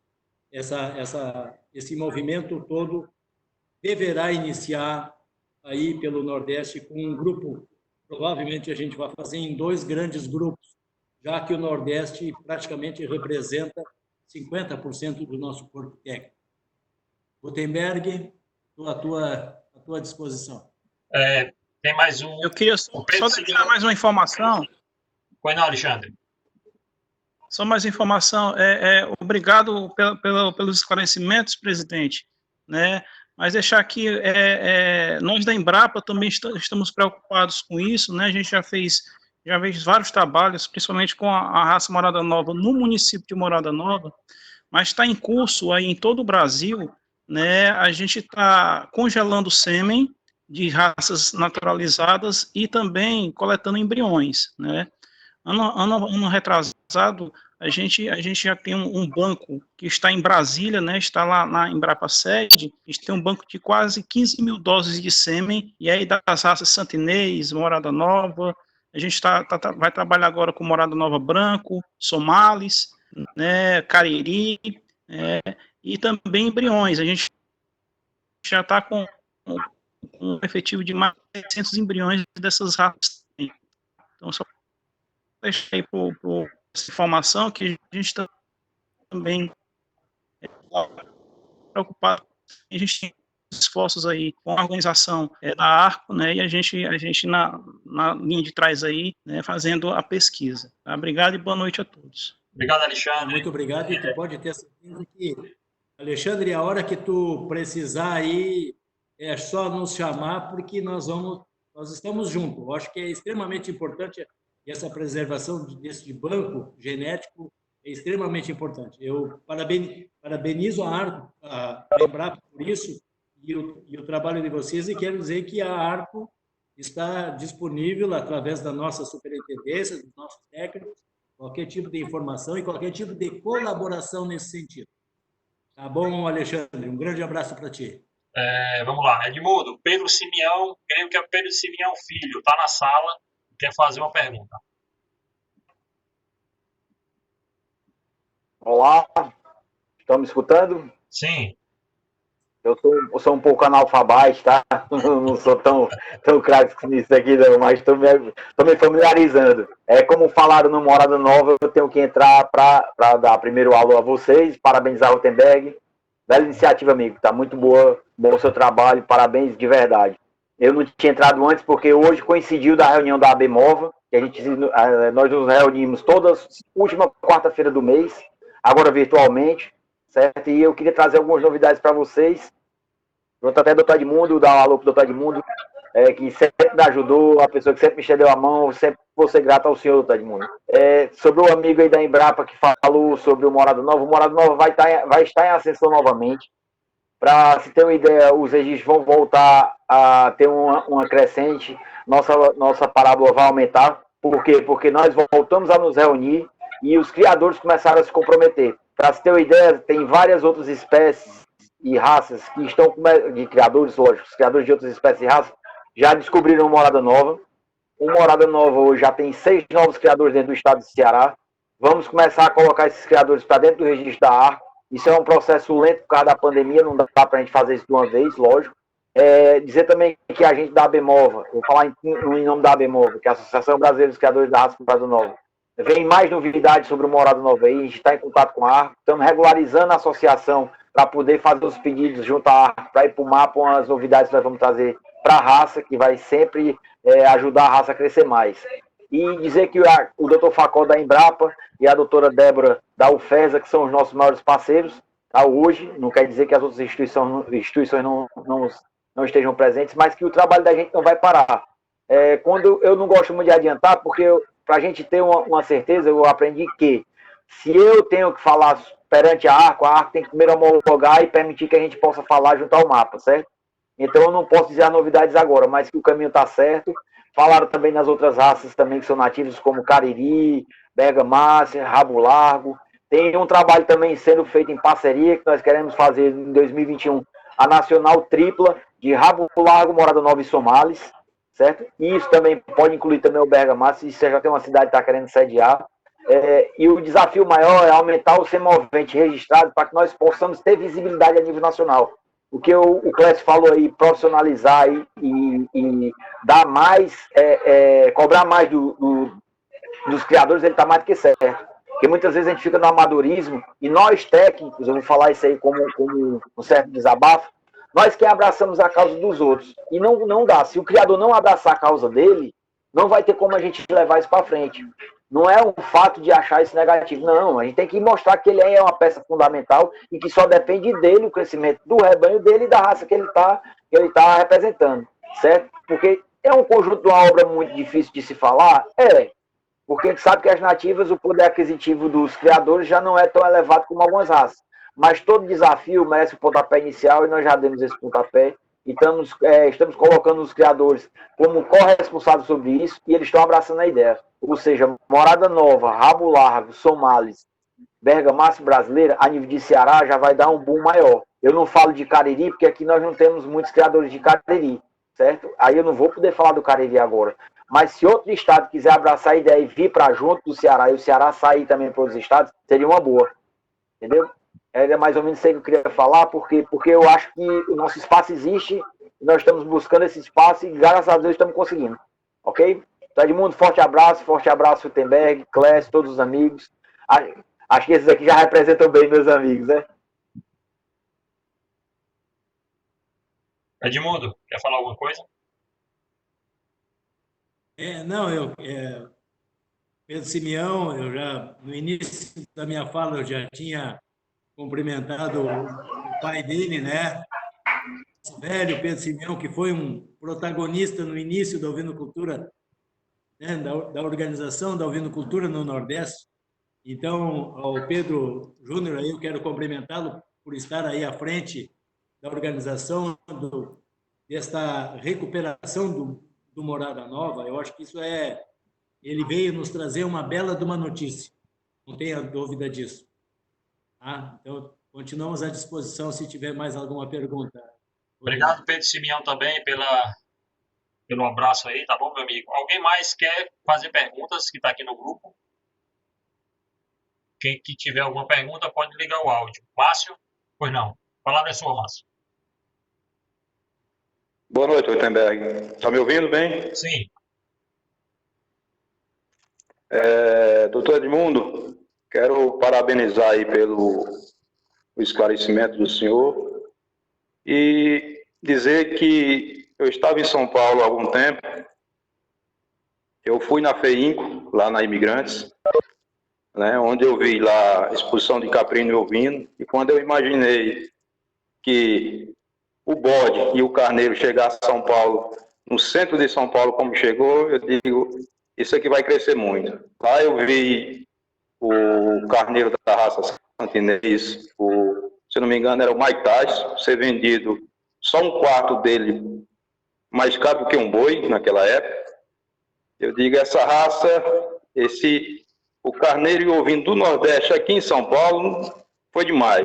Esse movimento todo deverá iniciar aí pelo Nordeste com um grupo, provavelmente a gente vai fazer em 2 grandes grupos, já que o Nordeste praticamente representa 50% do nosso corpo técnico. Gutenberg, estou à tua disposição. Tem mais um... Eu queria só deixar mais uma informação. Pois não, Alexandre. Só mais informação. Obrigado pelos esclarecimentos, presidente. Né? Mas deixar aqui, nós da Embrapa também estamos preocupados com isso. Né? A gente já fez vários trabalhos, principalmente com a raça Morada Nova no município de Morada Nova, mas está em curso aí em todo o Brasil. Né? A gente está congelando sêmen de raças naturalizadas e também coletando embriões. Né? Ano retrasado, a gente já tem um banco que está em Brasília, né, está lá na Embrapa Sede, a gente tem um banco de quase 15 mil doses de sêmen, e aí das raças Santinês, Morada Nova, a gente vai trabalhar agora com Morada Nova Branco, Somalis, né, Cariri, e também embriões. A gente já está com um efetivo de mais de 600 embriões dessas raças. Então, só deixar aí essa informação que a gente também preocupado. A gente tem esforços aí com a organização da ARCO, né, e a gente na linha de trás aí, né, fazendo a pesquisa. Tá? Obrigado e boa noite a todos. Obrigado, Alexandre. Muito obrigado, e tu pode ter certeza que, Alexandre, a hora que tu precisar aí, é só nos chamar, porque nós estamos juntos. Eu acho que é extremamente importante essa preservação desse banco genético, é extremamente importante. Eu parabenizo a Embrapa por isso e o trabalho de vocês, e quero dizer que a ARCO está disponível através da nossa superintendência, dos nossos técnicos, qualquer tipo de informação e qualquer tipo de colaboração nesse sentido. Tá bom, Alexandre? Um grande abraço para ti. Vamos lá, Edmundo. Pedro Simeão, creio que é Pedro Simeão Filho, está na sala, quer fazer uma pergunta. Olá, estão me escutando? Sim. Eu sou um pouco analfabete, tá? Não sou tão craque nisso aqui, não, mas estou me familiarizando. Como falaram no Morada Nova, eu tenho que entrar para dar primeiro alô a vocês, parabenizar o Rutenberg. Bela iniciativa, amigo, tá muito bom o seu trabalho, parabéns de verdade. Eu não tinha entrado antes porque hoje coincidiu da reunião da ABMOVA, que nós nos reunimos última quarta-feira do mês, agora virtualmente, certo? E eu queria trazer algumas novidades para vocês. Junto até do Dr. Edmundo, dar um alô pro Dr. Edmundo, que sempre me ajudou, a pessoa que sempre me estendeu a mão, sempre vou ser grato ao senhor, Dr. Edmundo. Sobre o amigo aí da Embrapa que falou sobre o Morada Nova vai estar em ascensão novamente. Para se ter uma ideia, os registros vão voltar a ter uma crescente, nossa parábola vai aumentar. Por quê? Porque nós voltamos a nos reunir e os criadores começaram a se comprometer. Para se ter uma ideia, tem várias outras espécies e raças que estão de criadores, lógico, os criadores de outras espécies e raças já descobriram Morada Nova. O Morada Nova hoje já tem 6 novos criadores dentro do estado de Ceará. Vamos começar a colocar esses criadores para dentro do registro da ARCO. Isso é um processo lento por causa da pandemia, não dá para a gente fazer isso de uma vez, lógico. Dizer também que a gente da ABMOVA, vou falar em nome da ABMOVA, que é a Associação Brasileira dos Criadores da Raça Morada Nova, vem mais novidades sobre o Morada Nova aí, a gente está em contato com a ARCO, estamos regularizando a associação para poder fazer os pedidos junto à ARCO, para ir para o mapa as novidades que nós vamos trazer para a raça, que vai sempre ajudar a raça a crescer mais. E dizer que o Dr. Facol da Embrapa e a doutora Débora da UFESA, que são os nossos maiores parceiros, tá, hoje, não quer dizer que as outras instituições não estejam presentes, mas que o trabalho da gente não vai parar. Quando eu não gosto muito de adiantar, porque para a gente ter uma certeza, eu aprendi que se eu tenho que falar perante a ARCO tem que primeiro homologar e permitir que a gente possa falar junto ao mapa, certo? Então eu não posso dizer as novidades agora, mas que o caminho está certo. Falaram também nas outras raças também que são nativas, como Cariri, Bergamácia, Rabo Largo. Tem um trabalho também sendo feito em parceria, que nós queremos fazer em 2021, a Nacional Tripla de Rabo Largo, Morada Nova e Somalis, certo? E isso também pode incluir também o Bergamácia, se já tem uma cidade que está querendo sediar. E o desafio maior é aumentar o semovente registrado para que nós possamos ter visibilidade a nível nacional. O que o Clécio falou aí, profissionalizar e dar mais, cobrar mais dos criadores, ele está mais do que certo. Porque muitas vezes a gente fica no amadorismo e nós técnicos, eu vou falar isso aí como um certo desabafo, nós que abraçamos a causa dos outros. E não dá. Se o criador não abraçar a causa dele, não vai ter como a gente levar isso para frente. Não é um fato de achar isso negativo, não. A gente tem que mostrar que ele é uma peça fundamental e que só depende dele, o crescimento do rebanho dele e da raça que ele tá representando, certo? Porque é um conjunto de uma obra muito difícil de se falar? Porque a gente sabe que as nativas, o poder aquisitivo dos criadores já não é tão elevado como algumas raças. Mas todo desafio merece um pontapé inicial e nós já demos esse pontapé. E estamos colocando os criadores como corresponsáveis sobre isso e eles estão abraçando a ideia. Ou seja, Morada Nova, Rabo Largo, Somalis, Bergamácia brasileira, a nível de Ceará, já vai dar um boom maior. Eu não falo de Cariri, porque aqui nós não temos muitos criadores de Cariri, certo? Aí eu não vou poder falar do Cariri agora. Mas se outro estado quiser abraçar a ideia e vir para junto do Ceará, e o Ceará sair também para outros estados, seria uma boa. Entendeu? É mais ou menos isso que eu queria falar, porque eu acho que o nosso espaço existe, nós estamos buscando esse espaço e graças a Deus estamos conseguindo. Ok? Edmundo, forte abraço, Rutenberg, Clécio, todos os amigos. Acho que esses aqui já representam bem meus amigos, né? Edmundo, quer falar alguma coisa? Não, Pedro Simeão, no início da minha fala, eu já tinha cumprimentado o pai dele, né? O velho Pedro Simeão, que foi um protagonista no início da ovinocultura, né? da organização da ovinocultura no Nordeste. Então, ao Pedro Júnior, eu quero cumprimentá-lo por estar aí à frente da organização desta recuperação do Morada Nova. Eu acho que ele veio nos trazer uma bela de uma notícia, não tenha dúvida disso. Tá? Então, continuamos à disposição se tiver mais alguma pergunta. Obrigado, Pedro Simeão, também pelo abraço aí, tá bom, meu amigo? Alguém mais quer fazer perguntas que está aqui no grupo? Quem que tiver alguma pergunta pode ligar o áudio. Márcio? Pois não. A palavra é sua, Márcio. Boa noite, Wittenberg. Está me ouvindo bem? Sim. Doutor Edmundo, quero parabenizar aí pelo esclarecimento do senhor e dizer que eu estava em São Paulo há algum tempo. Eu fui na FEINCO, lá na Imigrantes, né, onde eu vi lá a exposição de caprino e ovino, e quando eu imaginei que o bode e o carneiro chegar a São Paulo, no centro de São Paulo, como chegou, eu digo, isso aqui vai crescer muito. Lá eu vi o carneiro da raça santinês, se não me engano, era o Mike Tyson, ser vendido só um quarto dele mais caro do que um boi naquela época. Eu digo, essa raça, o carneiro e o ovino do Nordeste aqui em São Paulo foi demais.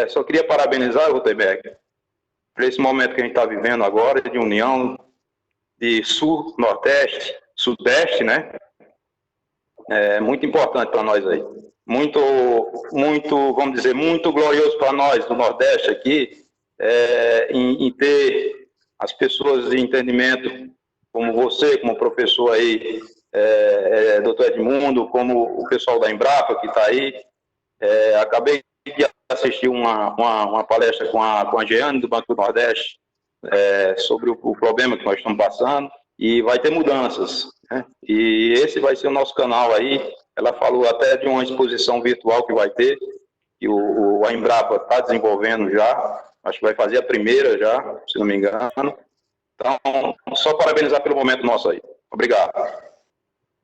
Só queria parabenizar o Wittenberg por esse momento que a gente está vivendo agora, de união de Sul, Nordeste, Sudeste, né? É muito importante para nós aí. Muito, vamos dizer, muito glorioso para nós do Nordeste aqui, em ter as pessoas de entendimento, como você, como professor aí, doutor Edmundo, como o pessoal da Embrapa que está aí. Acabei de assistir uma palestra com a Jeane, do Banco do Nordeste, sobre o problema que nós estamos passando, e vai ter mudanças, né? E esse vai ser o nosso canal aí. Ela falou até de uma exposição virtual que vai ter, que a Embrapa está desenvolvendo já, acho que vai fazer a primeira já, se não me engano. Então, só parabenizar pelo momento nosso aí. Obrigado.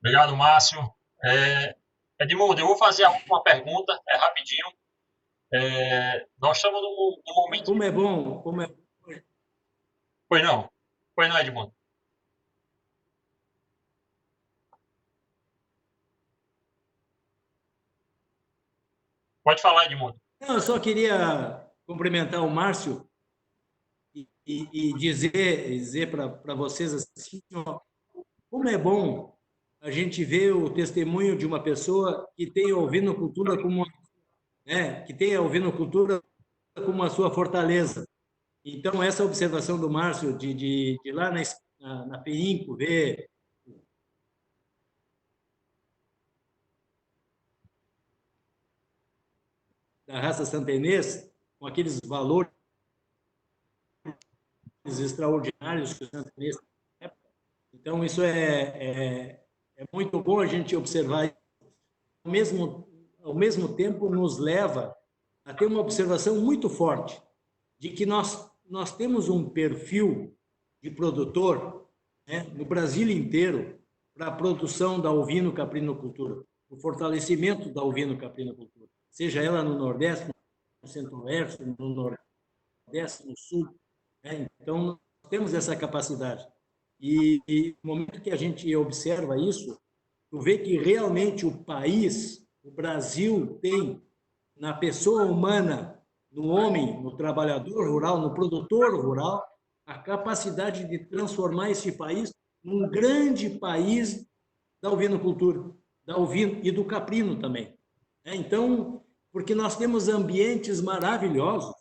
Obrigado, Márcio. Edmundo, eu vou fazer a última pergunta, rapidinho. Nós estamos no momento... Como é bom, Pois não, Edmundo. Pode falar, Edmundo. Não, eu só queria cumprimentar o Márcio e dizer para vocês assim, ó, como é bom a gente ver o testemunho de uma pessoa que tem a ovinocultura como, que tem a ovinocultura como a sua fortaleza. Então, essa observação do Márcio de lá na FEINCO ver da raça santenês, com aqueles valores extraordinários que o santenês tem. Então, isso é muito bom a gente observar. Ao mesmo tempo, nos leva a ter uma observação muito forte de que nós temos um perfil de produtor, né, no Brasil inteiro para a produção da ovino-caprinocultura, o fortalecimento da ovino-caprinocultura, seja ela no Nordeste, no Centro-Oeste, no Nordeste, no Sul. Né? Então, nós temos essa capacidade. E no momento que a gente observa isso, tu vê que realmente o país, o Brasil, tem na pessoa humana, no homem, no trabalhador rural, no produtor rural, a capacidade de transformar esse país num grande país da ovinocultura, da ovino e do caprino também. Então, porque nós temos ambientes maravilhosos,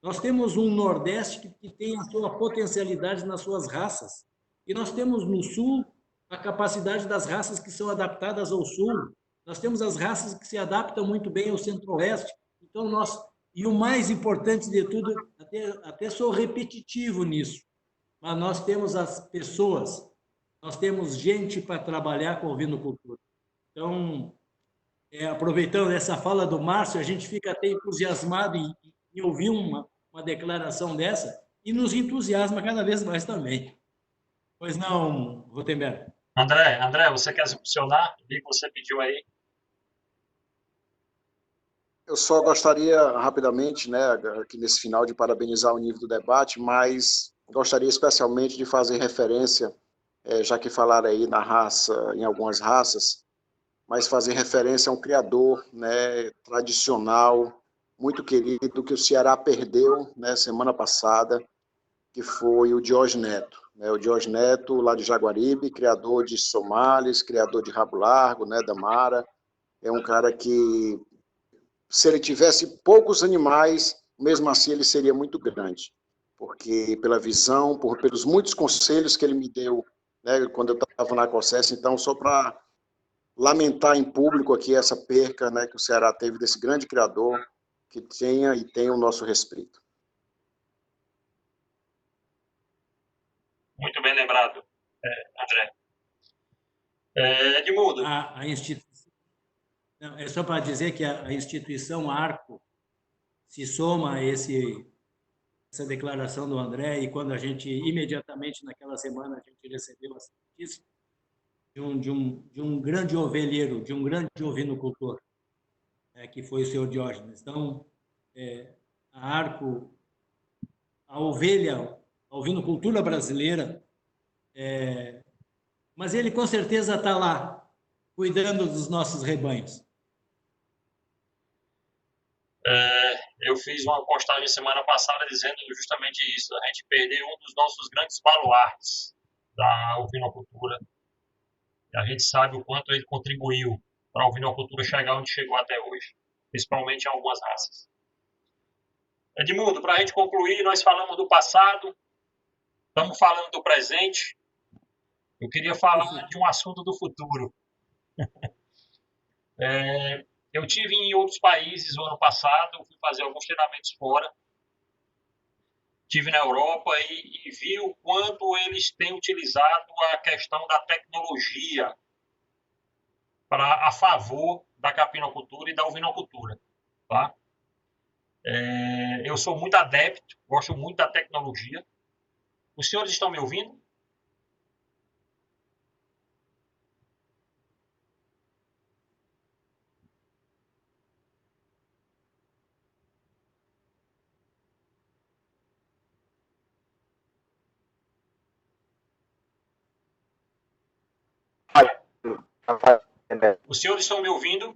nós temos um Nordeste que tem a sua potencialidade nas suas raças, e nós temos no Sul a capacidade das raças que são adaptadas ao Sul. Nós temos as raças que se adaptam muito bem ao Centro-Oeste. Então, e o mais importante de tudo, até sou repetitivo nisso, mas nós temos as pessoas, nós temos gente para trabalhar com ovinocultura. Então, aproveitando essa fala do Márcio, a gente fica até entusiasmado em ouvir uma declaração dessa e nos entusiasma cada vez mais também. Pois não, Rotenberg? André, você quer se posicionar? Vi que você pediu aí. Eu só gostaria, rapidamente, né, aqui nesse final, de parabenizar o nível do debate, mas gostaria especialmente de fazer referência, já que falaram aí na raça, em algumas raças, mas fazer referência a um criador, né, tradicional, muito querido, que o Ceará perdeu, né, semana passada, que foi o Diógenes Neto. Né, o Diógenes Neto, lá de Jaguaribe, criador de Somalis, criador de Rabo Largo, né, da Mara. É um cara que, se ele tivesse poucos animais, mesmo assim ele seria muito grande, porque pela visão, pelos muitos conselhos que ele me deu, né, quando eu estava na COSES. Então, só para lamentar em público aqui essa perca, né, que o Ceará teve desse grande criador, que tenha e tem o nosso respeito. Muito bem lembrado, André. Edmundo. A instituição, não, é só para dizer que a instituição Arco se soma a essa declaração do André, e quando a gente, imediatamente naquela semana, a gente recebeu essa notícia de um grande ovelheiro, de um grande ovinocultor, que foi o senhor Diógenes. Então, a Arco, a ovelha, a ovinocultura brasileira, mas ele com certeza está lá, cuidando dos nossos rebanhos. Eu fiz uma postagem semana passada dizendo justamente isso. A gente perdeu um dos nossos grandes baluartes da ovinocultura. A gente sabe o quanto ele contribuiu para a ovinocultura chegar onde chegou até hoje, principalmente em algumas raças. Edmundo, para a gente concluir, nós falamos do passado, estamos falando do presente. Eu queria falar de um assunto do futuro. Eu tive em outros países o ano passado, fui fazer alguns treinamentos fora. Estive na Europa e vi o quanto eles têm utilizado a questão da tecnologia a favor da capinocultura e da ovinocultura. Tá? Eu sou muito adepto, gosto muito da tecnologia. Os senhores estão me ouvindo? Os senhores estão me ouvindo?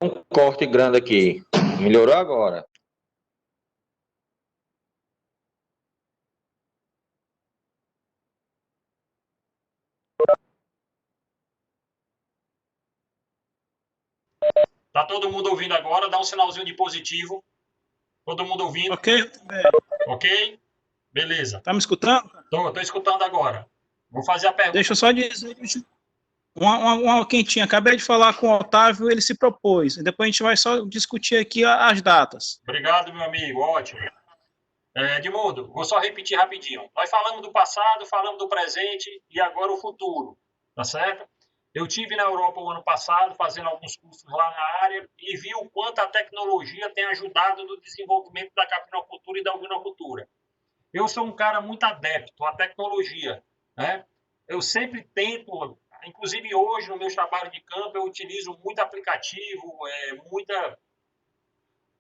Um corte grande aqui. Melhorou agora. Tá todo mundo ouvindo agora? Dá um sinalzinho de positivo. Todo mundo ouvindo? Ok. Ok? Beleza. Tá me escutando? Tô escutando agora. Vou fazer a pergunta. Deixa eu só dizer uma quentinha. Acabei de falar com o Otávio, ele se propôs. Depois a gente vai só discutir aqui as datas. Obrigado, meu amigo. Ótimo. Edmundo, vou só repetir rapidinho. Nós falamos do passado, falamos do presente e agora o futuro. Tá certo? Eu tive na Europa o ano passado, fazendo alguns cursos lá na área, e vi o quanto a tecnologia tem ajudado no desenvolvimento da capinocultura e da ovinocultura. Eu sou um cara muito adepto à tecnologia, né? Eu sempre tento, inclusive hoje no meu trabalho de campo, eu utilizo muito aplicativo,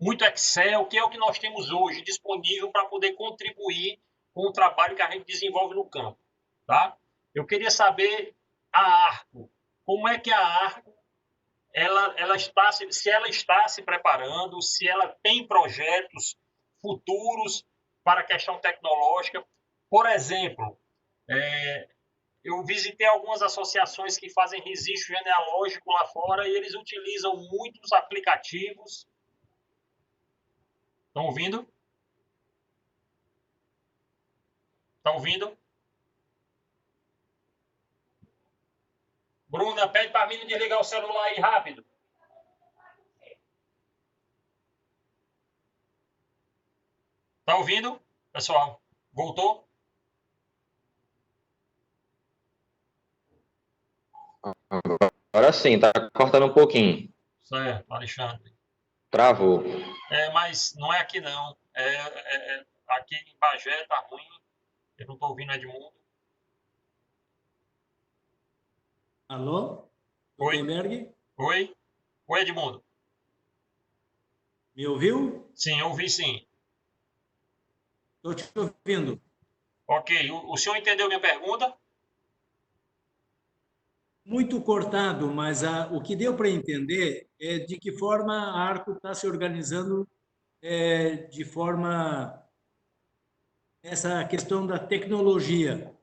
muito Excel, que é o que nós temos hoje disponível para poder contribuir com o trabalho que a gente desenvolve no campo, tá? Eu queria saber a Arco, como é que a Arco se ela está se preparando, se ela tem projetos futuros para a questão tecnológica. Por exemplo, eu visitei algumas associações que fazem registro genealógico lá fora e eles utilizam muitos aplicativos. Estão ouvindo? Estão ouvindo? Bruna, pede para mim não desligar o celular aí rápido. Está ouvindo, pessoal? Voltou? Agora sim, tá cortando um pouquinho. Certo, Alexandre. Travou. Mas não é aqui não. Aqui em Bagé tá ruim. Eu não estou ouvindo Edmundo. Alô? Oi. Gutenberg? Oi? Oi, Edmundo. Me ouviu? Sim, eu ouvi sim. Estou te ouvindo. Ok. O senhor entendeu minha pergunta? Muito cortado, mas o que deu para entender é de que forma a Arco está se organizando de forma essa questão da tecnologia.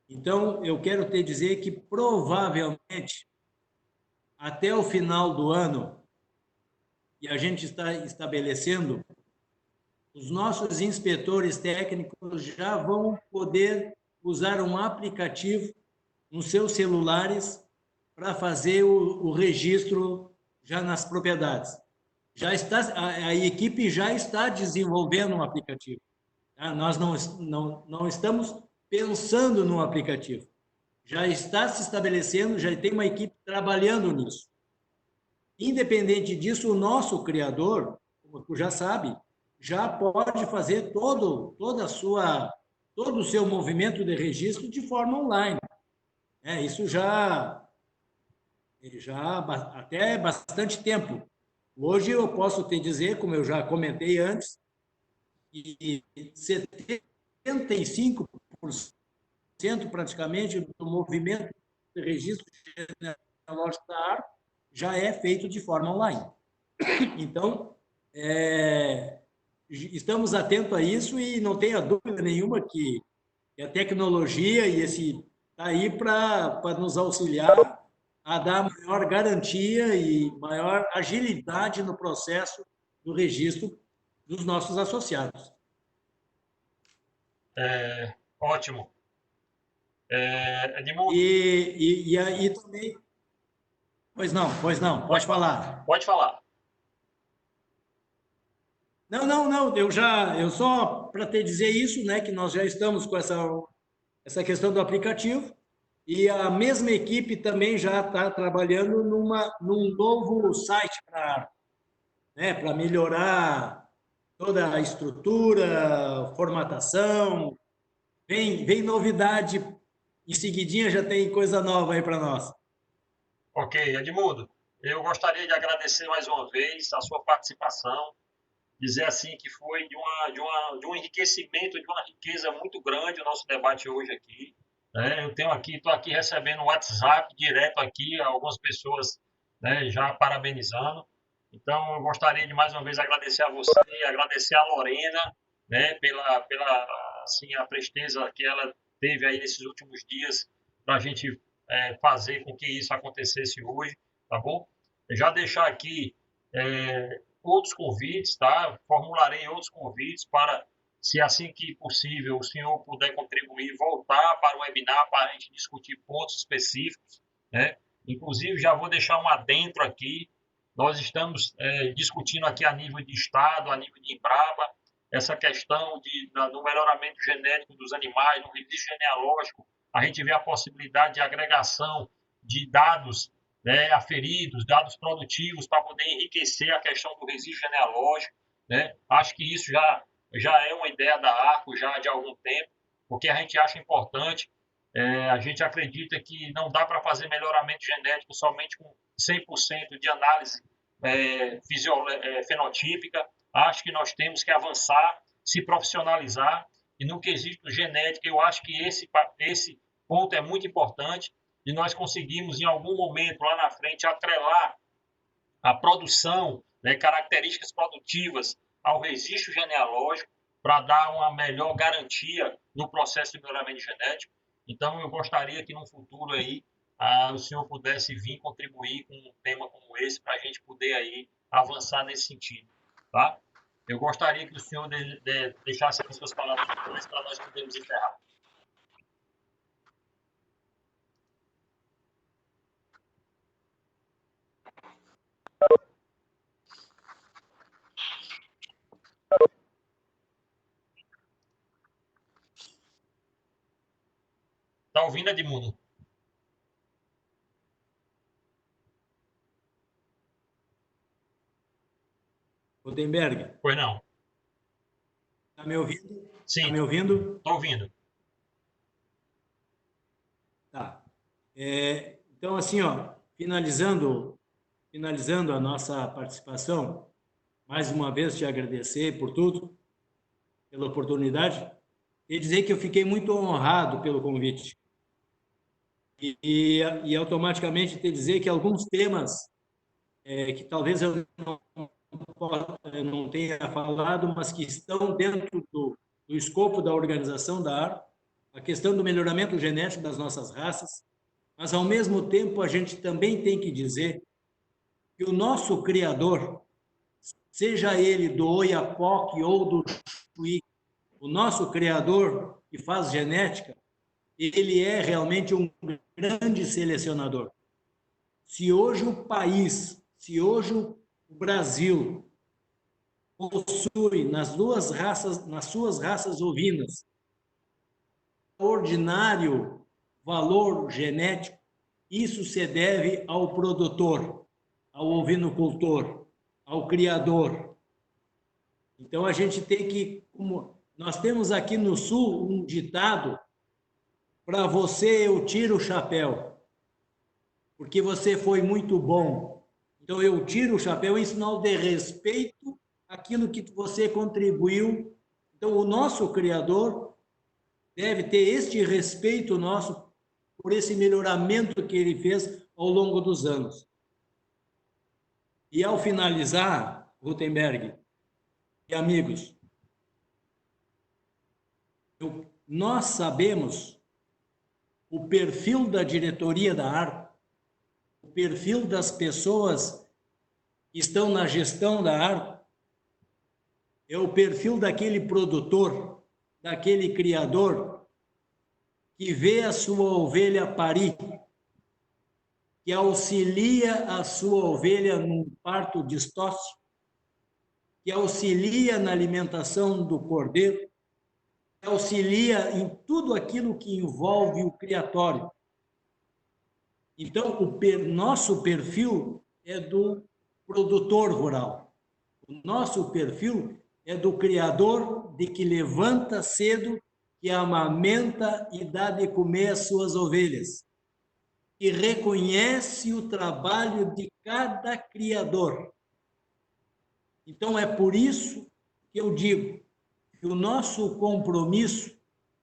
Então, eu quero te dizer que provavelmente até o final do ano, e a gente está estabelecendo, os nossos inspetores técnicos já vão poder usar um aplicativo nos seus celulares para fazer o registro já nas propriedades. A equipe já está desenvolvendo um aplicativo. Tá? Nós não estamos pensando no aplicativo. Já está se estabelecendo, já tem uma equipe trabalhando nisso. Independente disso, o nosso criador, como tu já sabe, já pode fazer todo o seu movimento de registro de forma online. Isso já até bastante tempo. Hoje eu posso te dizer, como eu já comentei antes, que 75% praticamente do movimento de registro genealógico da Arco já é feito de forma online. Então, estamos atentos a isso e não tenha dúvida nenhuma que a tecnologia e esse está aí para nos auxiliar a dar maior garantia e maior agilidade no processo do registro dos nossos associados. Ótimo. Edmundo. E aí também... Pois não, pode falar. Pode falar. Não, eu só para te dizer isso, né, que nós já estamos com essa questão do aplicativo e a mesma equipe também já está trabalhando num novo site para melhorar toda a estrutura, formatação. Vem novidade, em seguidinha já tem coisa nova aí para nós. Ok, Edmundo, eu gostaria de agradecer mais uma vez a sua participação, dizer assim que foi de um enriquecimento, de uma riqueza muito grande o nosso debate hoje aqui. Estou aqui recebendo um WhatsApp direto aqui, algumas pessoas já parabenizando. Então, eu gostaria de mais uma vez agradecer a você, agradecer a Lorena, pela assim, a presteza que ela teve aí nesses últimos dias para a gente fazer com que isso acontecesse hoje, tá bom? Já deixar aqui outros convites, tá? Formularei outros convites para, se assim que possível, o senhor puder contribuir, voltar para o webinar para a gente discutir pontos específicos, né? Inclusive, já vou deixar um adentro aqui. Nós estamos discutindo aqui a nível de Estado, a nível de Embrapa, essa questão do melhoramento genético dos animais, no registro genealógico. A gente vê a possibilidade de agregação de dados aferidos, dados produtivos, para poder enriquecer a questão do registro genealógico. Acho que isso já já é uma ideia da Arco já de algum tempo, porque a gente acha importante, a gente acredita que não dá para fazer melhoramento genético somente com 100% de análise fenotípica. Acho que nós temos que avançar, se profissionalizar, e no quesito genética, eu acho que esse ponto é muito importante, e nós conseguimos, em algum momento lá na frente, atrelar a produção, características produtivas ao registro genealógico, para dar uma melhor garantia no processo de melhoramento genético. Então, eu gostaria que no futuro aí o senhor pudesse vir contribuir com um tema como esse, para a gente poder aí avançar nesse sentido, tá? Eu gostaria que o senhor deixasse as suas palavras depois para nós podermos encerrar. Está ouvindo, Edmundo? Gutenberg. Pois não. Está me ouvindo? Sim. Está me ouvindo? Estou ouvindo. Tá. Então, assim, finalizando a nossa participação, mais uma vez te agradecer por tudo, pela oportunidade, e dizer que eu fiquei muito honrado pelo convite. E automaticamente te dizer que alguns temas que talvez eu não tenha falado, mas que estão dentro do escopo da organização da ARC, a questão do melhoramento genético das nossas raças, mas, ao mesmo tempo, a gente também tem que dizer que o nosso criador, seja ele do Oiapoque ou do Chuí, o nosso criador que faz genética, ele é realmente um grande selecionador. Se hoje o país, se hoje o Brasil possui nas suas raças ovinas, ordinário valor genético, isso se deve ao produtor, ao ovinocultor, ao criador. Então, a gente tem que... Nós temos aqui no Sul um ditado: para você eu tiro o chapéu, porque você foi muito bom. Então, eu tiro o chapéu em sinal de respeito àquilo que você contribuiu. Então, o nosso criador deve ter este respeito nosso por esse melhoramento que ele fez ao longo dos anos. E, ao finalizar, Gutenberg e amigos, nós sabemos o perfil da diretoria da ARC, o perfil das pessoas que estão na gestão da ARC, é o perfil daquele produtor, daquele criador que vê a sua ovelha parir, que auxilia a sua ovelha num parto distócio, que auxilia na alimentação do cordeiro, que auxilia em tudo aquilo que envolve o criatório. Então, o nosso perfil é do produtor rural. O nosso perfil é do criador de que levanta cedo, que amamenta e dá de comer às suas ovelhas, que reconhece o trabalho de cada criador. Então, é por isso que eu digo que o nosso compromisso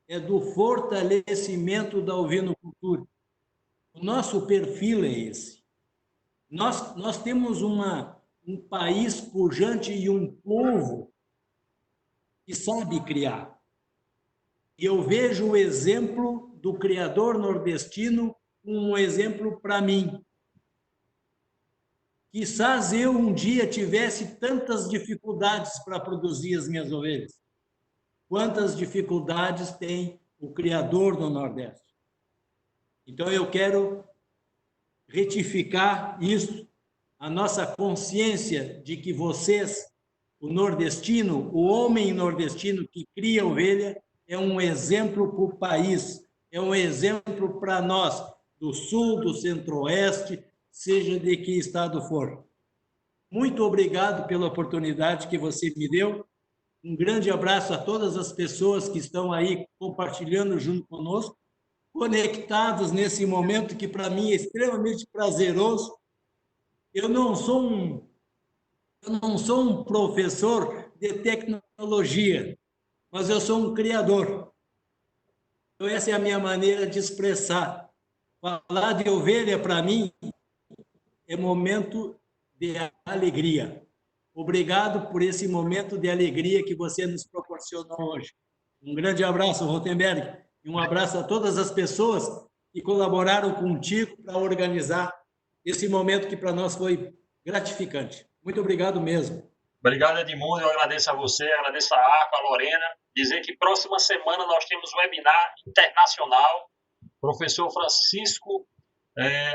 é do fortalecimento da ovinocultura. O nosso perfil é esse. Nós temos um país pujante e um povo que sabe criar. E eu vejo o exemplo do criador nordestino como um exemplo para mim. Quizás eu um dia tivesse tantas dificuldades para produzir as minhas ovelhas. Quantas dificuldades tem o criador no Nordeste? Então, eu quero retificar isso, a nossa consciência de que vocês, o nordestino, o homem nordestino que cria ovelha, é um exemplo para o país, é um exemplo para nós, do Sul, do Centro-Oeste, seja de que estado for. Muito obrigado pela oportunidade que você me deu Um grande abraço a todas as pessoas que estão aí compartilhando junto conosco, conectados nesse momento que para mim é extremamente prazeroso. Eu não sou um professor de tecnologia, mas eu sou um criador. Então, essa é a minha maneira de expressar. Falar de ovelha, para mim, é momento de alegria. Obrigado por esse momento de alegria que você nos proporcionou hoje. Um grande abraço, Rotenberg, e um abraço a todas as pessoas que colaboraram contigo para organizar esse momento que para nós foi gratificante. Muito obrigado mesmo. Obrigado, Edmundo. Eu agradeço a você, agradeço a Arco, a Lorena. Dizer que próxima semana nós temos um webinar internacional. Professor Francisco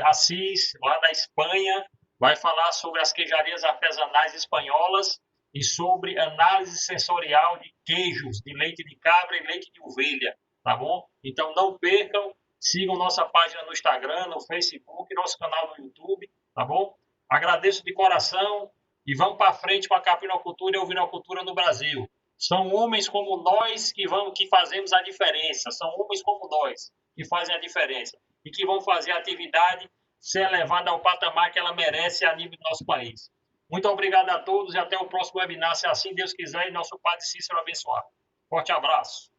Assis, lá da Espanha, vai falar sobre as queijarias artesanais espanholas e sobre análise sensorial de queijos, de leite de cabra e leite de ovelha, tá bom? Então não percam, sigam nossa página no Instagram, no Facebook, nosso canal no YouTube, tá bom? Agradeço de coração e vamos para frente com a capinocultura e a ovinocultura no Brasil. São homens como nós que fazemos a diferença, são homens como nós que fazem a diferença e que vão fazer a atividade ser elevada ao patamar que ela merece a nível do nosso país. Muito obrigado a todos e até o próximo webinar, se assim Deus quiser e nosso Padre Cícero abençoar. Forte abraço.